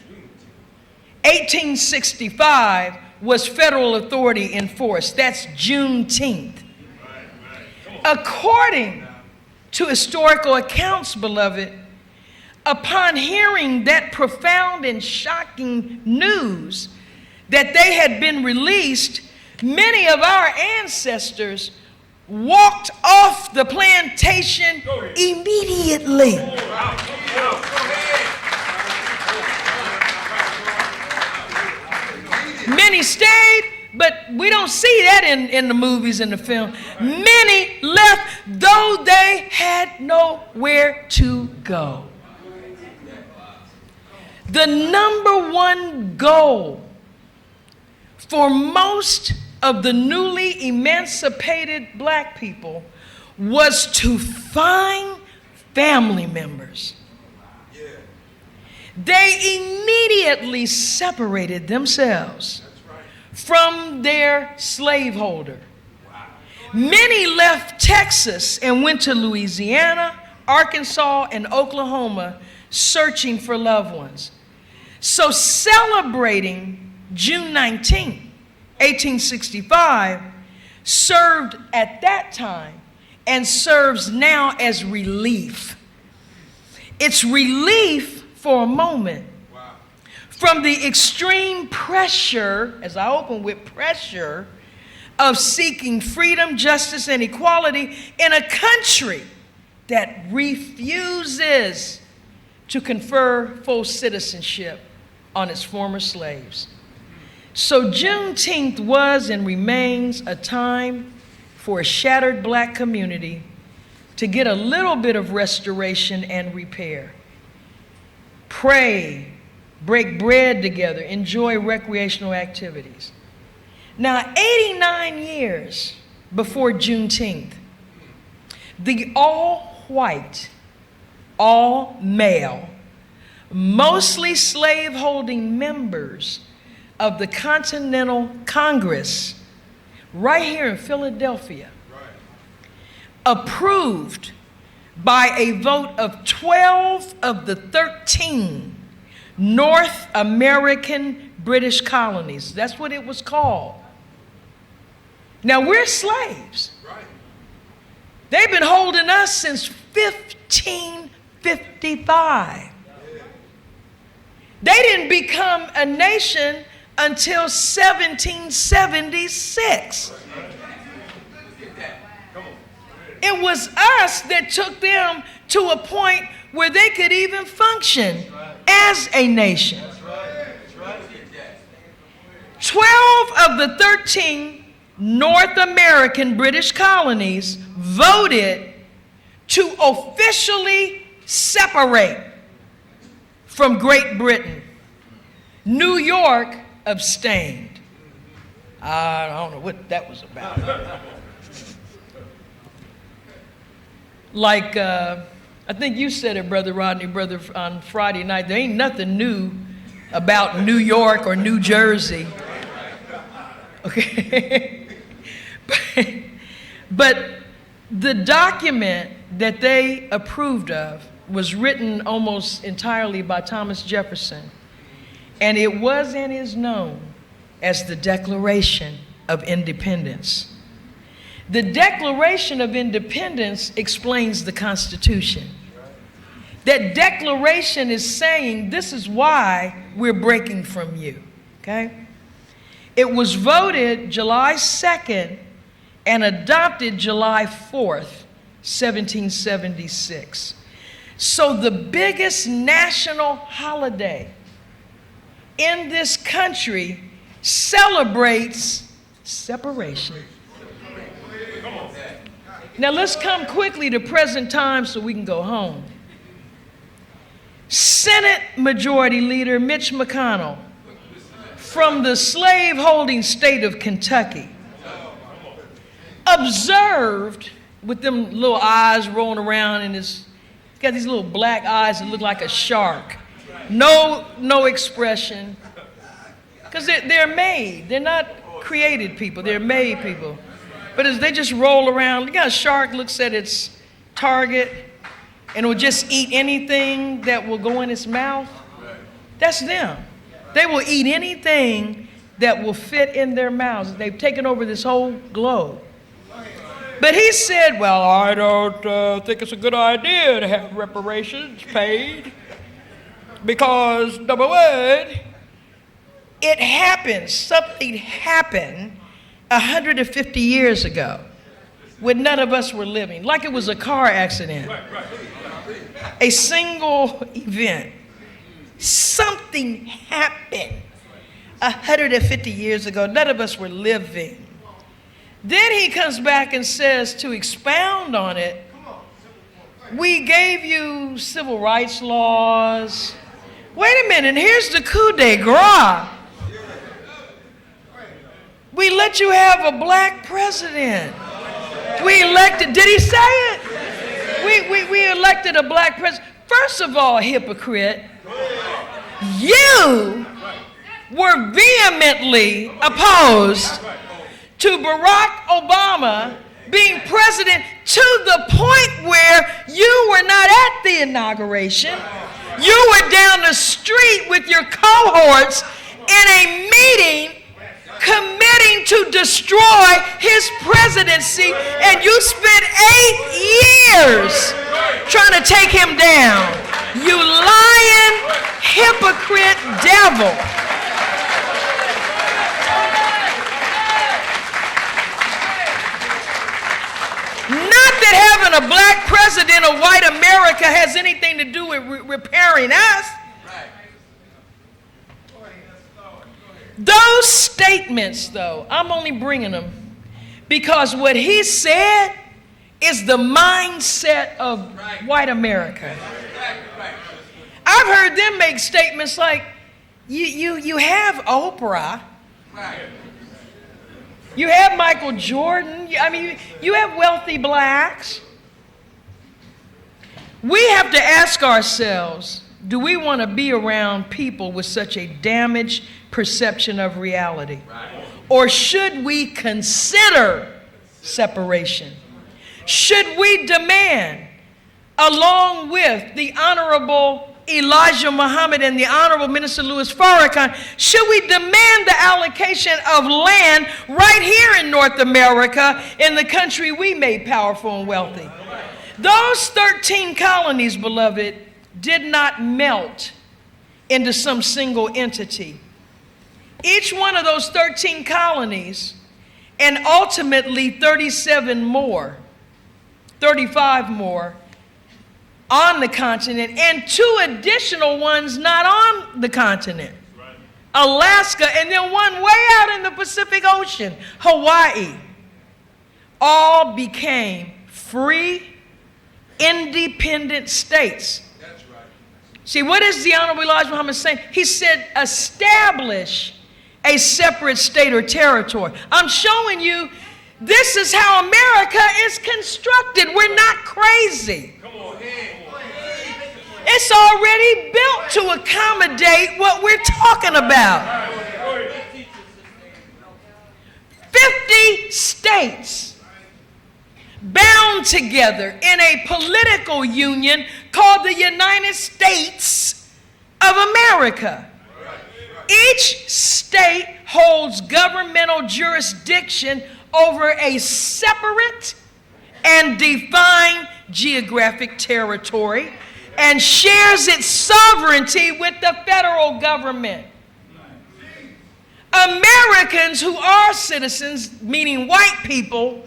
1865 was federal authority in force. That's Juneteenth. According to historical accounts, beloved, upon hearing that profound and shocking news that they had been released, many of our ancestors walked off the plantation immediately. Many stayed, but we don't see that in the movies and the film. Many left, though they had nowhere to go. The number one goal for most of the newly emancipated black people was to find family members. They immediately separated themselves from their slaveholder. Many left Texas and went to Louisiana, Arkansas, and Oklahoma searching for loved ones. So celebrating June 19, 1865 served at that time and serves now as relief. It's relief for a moment from the extreme pressure, as I open with pressure, of seeking freedom, justice, and equality in a country that refuses to confer full citizenship on its former slaves. So Juneteenth was and remains a time for a shattered black community to get a little bit of restoration and repair. Pray, break bread together, enjoy recreational activities. Now, 89 years before Juneteenth, the all-white, all-male, mostly slave-holding members of the Continental Congress, right here in Philadelphia, approved by a vote of 12 of the 13 North American British colonies. That's what it was called. Now, we're slaves. They've been holding us since 1555. They didn't become a nation until 1776. It was us that took them to a point where they could even function as a nation. 12 of the 13 North American British colonies voted to officially separate from Great Britain. New York abstained. I don't know what that was about. Like, I think you said it, Brother Rodney, brother, on Friday night. There ain't nothing new about New York or New Jersey. Okay? But the document that they approved of was written almost entirely by Thomas Jefferson. And it was and is known as the Declaration of Independence. The Declaration of Independence explains the Constitution. That declaration is saying this is why we're breaking from you, okay? It was voted July 2nd and adopted July 4th, 1776. So the biggest national holiday in this country celebrates separation. Now let's come quickly to present time so we can go home. Senate Majority Leader Mitch McConnell from the slave-holding state of Kentucky observed with them little eyes rolling around in his, he's got these little black eyes that look like a shark. No expression. Because they're made. They're not created people. They're made people. But as they just roll around, look how a shark looks at its target and will just eat anything that will go in its mouth. That's them. They will eat anything that will fit in their mouths. They've taken over this whole globe. But he said, well, I don't think it's a good idea to have reparations paid because, number one, it happened, something happened 150 years ago when none of us were living, like it was a car accident, a single event. Something happened 150 years ago. None of us were living. Then he comes back and says, to expound on it, we gave you civil rights laws. Wait a minute, here's the coup de grace. We let you have a black president. We elected, did he say it? We elected a black president. First of all, hypocrite, you were vehemently opposed to Barack Obama being president to the point where you were not at the inauguration. You were down the street with your cohorts in a meeting committing to destroy his presidency, and you spent 8 years trying to take him down. You lying, hypocrite devil. Not that having a black president of white America has anything to do with repairing us. Those statements, though, I'm only bringing them because what he said is the mindset of white America. I've heard them make statements like, you have Oprah, you have Michael Jordan, I mean, you have wealthy blacks. We have to ask ourselves, do we want to be around people with such a damaged perception of reality? Or should we consider separation? Should we demand, along with the Honorable Elijah Muhammad and the Honorable Minister Louis Farrakhan, should we demand the allocation of land right here in North America, in the country we made powerful and wealthy? Those 13 colonies, beloved, did not melt into some single entity. Each one of those 13 colonies, and ultimately 35 more on the continent, and 2 additional ones not on the continent. Alaska, and then one way out in the Pacific Ocean, Hawaii, all became free, independent states. See, what is the Honorable Elijah Muhammad saying? He said, establish a separate state or territory. I'm showing you this is how America is constructed. We're not crazy. It's already built to accommodate what we're talking about. 50 states bound together in a political union called the United States of America. Each state holds governmental jurisdiction over a separate and defined geographic territory and shares its sovereignty with the federal government. Americans who are citizens, meaning white people,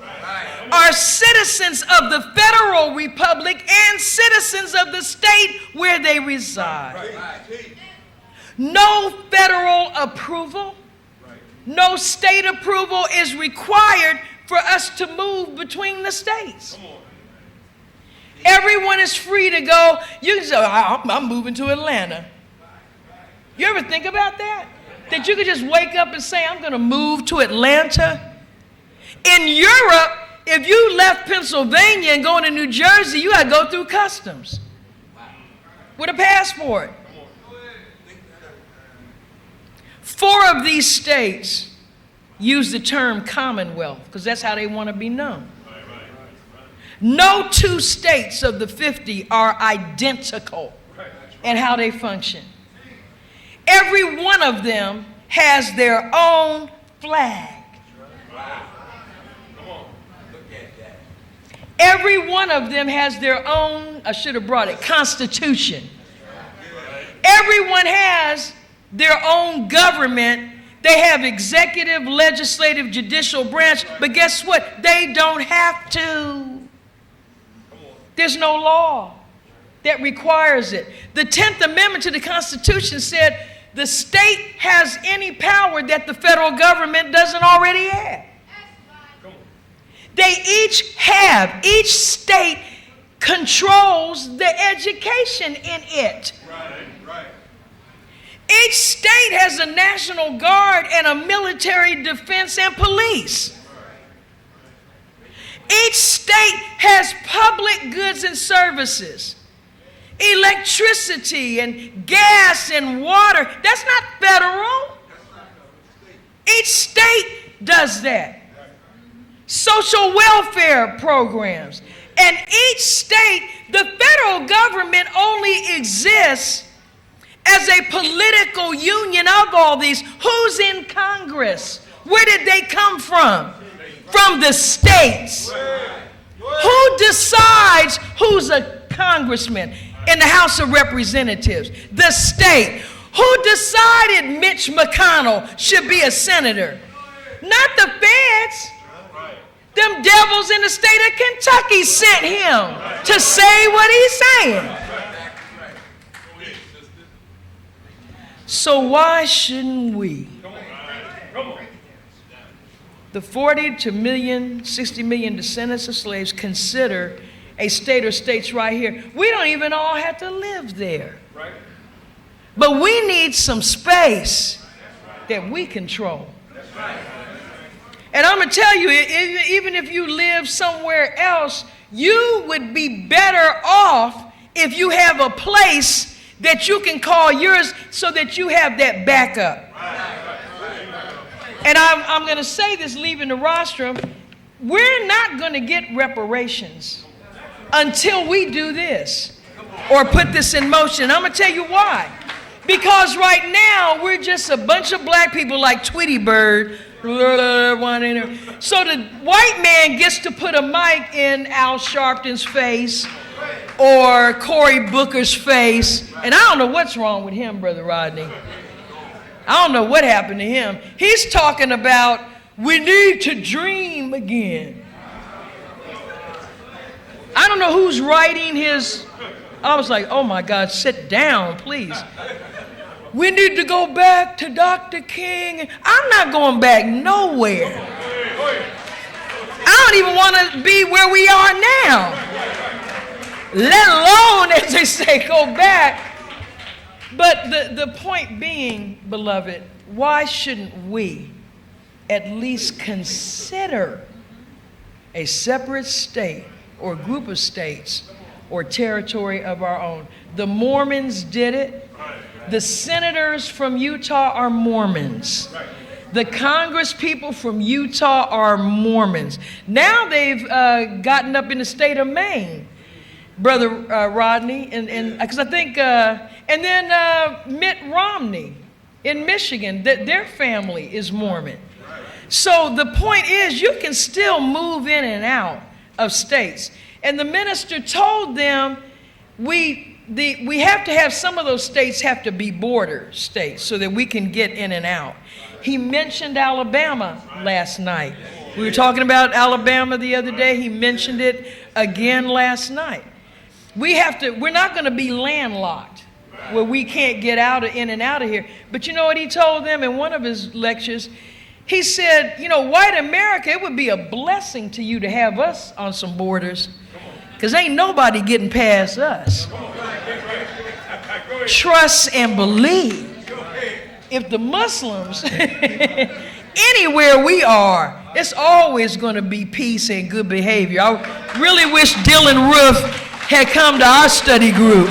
are citizens of the federal republic and citizens of the state where they reside. No federal approval, no state approval is required for us to move between the states. Everyone is free to go. You can say, I'm moving to Atlanta. You ever think about that? That you could just wake up and say, I'm going to move to Atlanta? In Europe, if you left Pennsylvania and going to New Jersey, you got to go through customs with a passport. 4 of these states use the term Commonwealth because that's how they want to be known. No 2 states of the 50 are identical in how they function. Every one of them has their own flag. Every one of them has their own, I should have brought it, constitution. Everyone has their own government. They have executive, legislative, judicial branch, but guess what? They don't have to. There's no law that requires it. The 10th Amendment to the Constitution said the state has any power that the federal government doesn't already have. They each state controls the education in it. Each state has a National Guard and a military defense and police. Each state has public goods and services, electricity and gas and water. That's not federal. Each state does that. Social welfare programs. And each state, the federal government only exists as a political union of all these. Who's in Congress? Where did they come from? From the states. Who decides who's a congressman in the House of Representatives? The state. Who decided Mitch McConnell should be a senator? Not the feds. Them devils in the state of Kentucky sent him to say what he's saying. So why shouldn't we? The 60 million descendants of slaves consider a state or states right here. We don't even all have to live there. But we need some space that we control. And I'm going to tell you, even if you live somewhere else, you would be better off if you have a place that you can call yours so that you have that backup. And I'm going to say this leaving the rostrum. We're not going to get reparations until we do this or put this in motion. I'm going to tell you why. Because right now, we're just a bunch of black people like Tweety Bird. So the white man gets to put a mic in Al Sharpton's face or Cory Booker's face. And I don't know what's wrong with him, Brother Rodney. I don't know what happened to him. He's talking about we need to dream again. I don't know who's writing his. I was like, oh my God, sit down, please. We need to go back to Dr. King. I'm not going back nowhere. I don't even want to be where we are now, let alone, as they say, go back. But the point being, beloved, why shouldn't we at least consider a separate state or group of states or territory of our own? The Mormons did it. The senators from Utah are Mormons. The Congress people from Utah are Mormons. Now they've gotten up in the state of Maine, Brother Rodney, and because I think, and then Mitt Romney in Michigan, their family is Mormon. So the point is, you can still move in and out of states. And the minister told them, we have to have, some of those states have to be border states so that we can get in and out. He mentioned Alabama last night. We were talking about Alabama the other day. He mentioned it again last night. We're not going to be landlocked where we can't get in and out of here. But you know what he told them in one of his lectures? He said, you know, white America, it would be a blessing to you to have us on some borders, because ain't nobody getting past us. Trust and believe. If the Muslims, anywhere we are, it's always going to be peace and good behavior. I really wish Dylan Roof had come to our study group.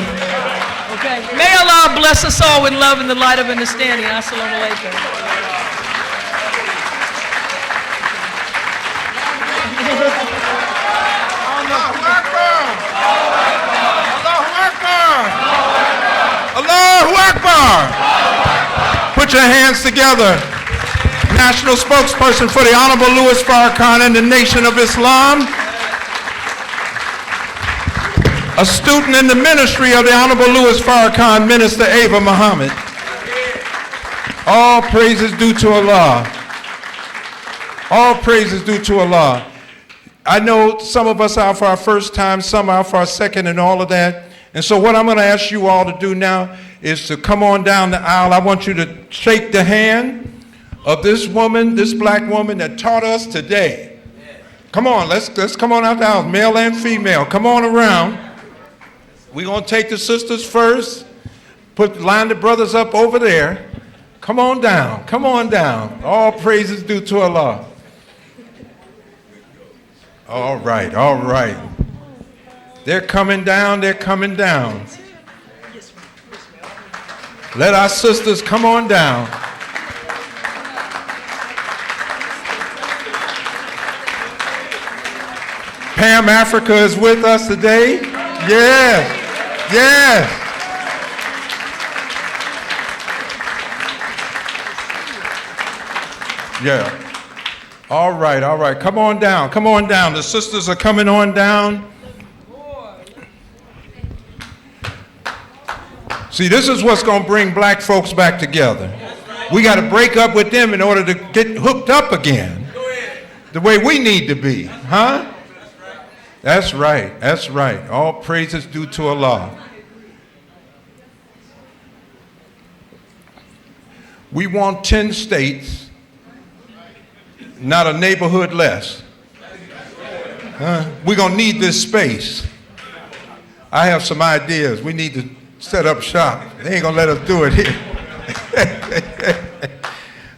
Okay. May Allah bless us all with love and the light of understanding. Assalamu alaikum. Allahu Akbar! Put your hands together. National spokesperson for the Honorable Louis Farrakhan and the Nation of Islam. A student in the ministry of the Honorable Louis Farrakhan, Minister Ava Muhammad. All praises due to Allah. All praises due to Allah. I know some of us are for our first time, some are for our second and all of that. And so what I'm going to ask you all to do now is to come on down the aisle. I want you to shake the hand of this woman, this black woman that taught us today. Come on, let's come on out the aisle, male and female. Come on around. We're going to take the sisters first. Line the brothers up over there. Come on down. Come on down. All praises due to Allah. All right, all right. They're coming down, they're coming down. Let our sisters come on down. Pam Africa is with us today. Yes, yes. Yeah. All right, all right. Come on down, come on down. The sisters are coming on down. See, this is what's going to bring black folks back together. We got to break up with them in order to get hooked up again. The way we need to be, huh? That's right, that's right. All praises due to Allah. We want 10 states. Not a neighborhood less. We're going to need this space. I have some ideas. We need to set up shop. They ain't going to let us do it here.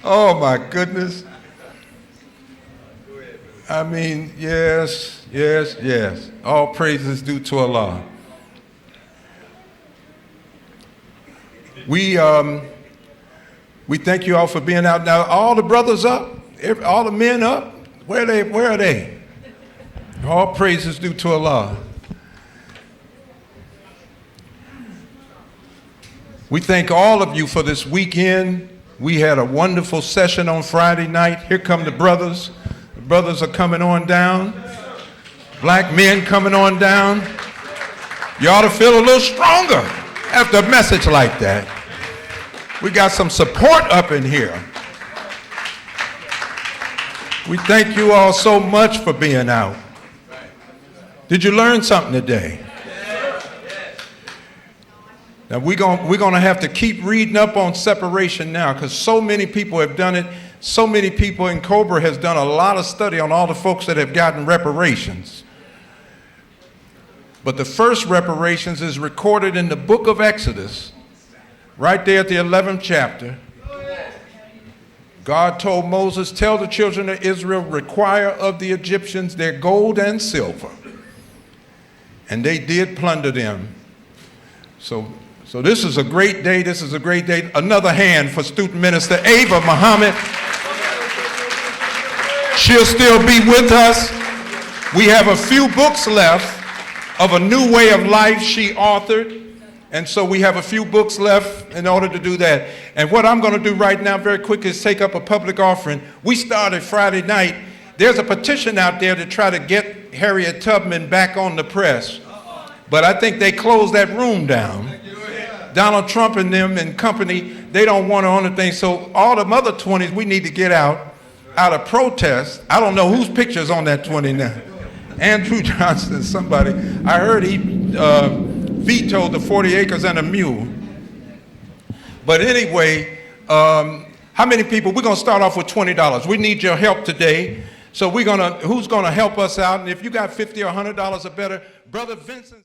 Oh, my goodness. I mean, yes, yes, yes. All praises due to Allah. We thank you all for being out. Now, all the brothers up? All the men up? Where are they? All praises due to Allah. We thank all of you for this weekend. We had a wonderful session on Friday night. Here come the brothers. The brothers are coming on down. Black men coming on down. You ought to feel a little stronger after a message like that. We got some support up in here. We thank you all so much for being out. Did you learn something today? Now we're going to have to keep reading up on separation now, because so many people have done it. So many people in Cobra has done a lot of study on all the folks that have gotten reparations. But the first reparations is recorded in the book of Exodus, right there at the 11th chapter. God told Moses, tell the children of Israel, require of the Egyptians their gold and silver. And they did plunder them. So this is a great day. This is a great day. Another hand for student minister Ava Muhammad. She'll still be with us. We have a few books left of a new way of life she authored. And so we have a few books left in order to do that. And what I'm going to do right now very quickly is take up a public offering. We started Friday night. There's a petition out there to try to get Harriet Tubman back on the press. But I think they closed that room down. Donald Trump and them and company, they don't want her on the thing. So all the other 20s, we need to get out of protest. I don't know whose picture's on that 20 now. Andrew Johnson, somebody. I heard he vetoed the 40 acres and a mule. But anyway, how many people? We're going to start off with $20. We need your help today. So who's going to help us out? And if you got $50 or $100 or better, Brother Vincent.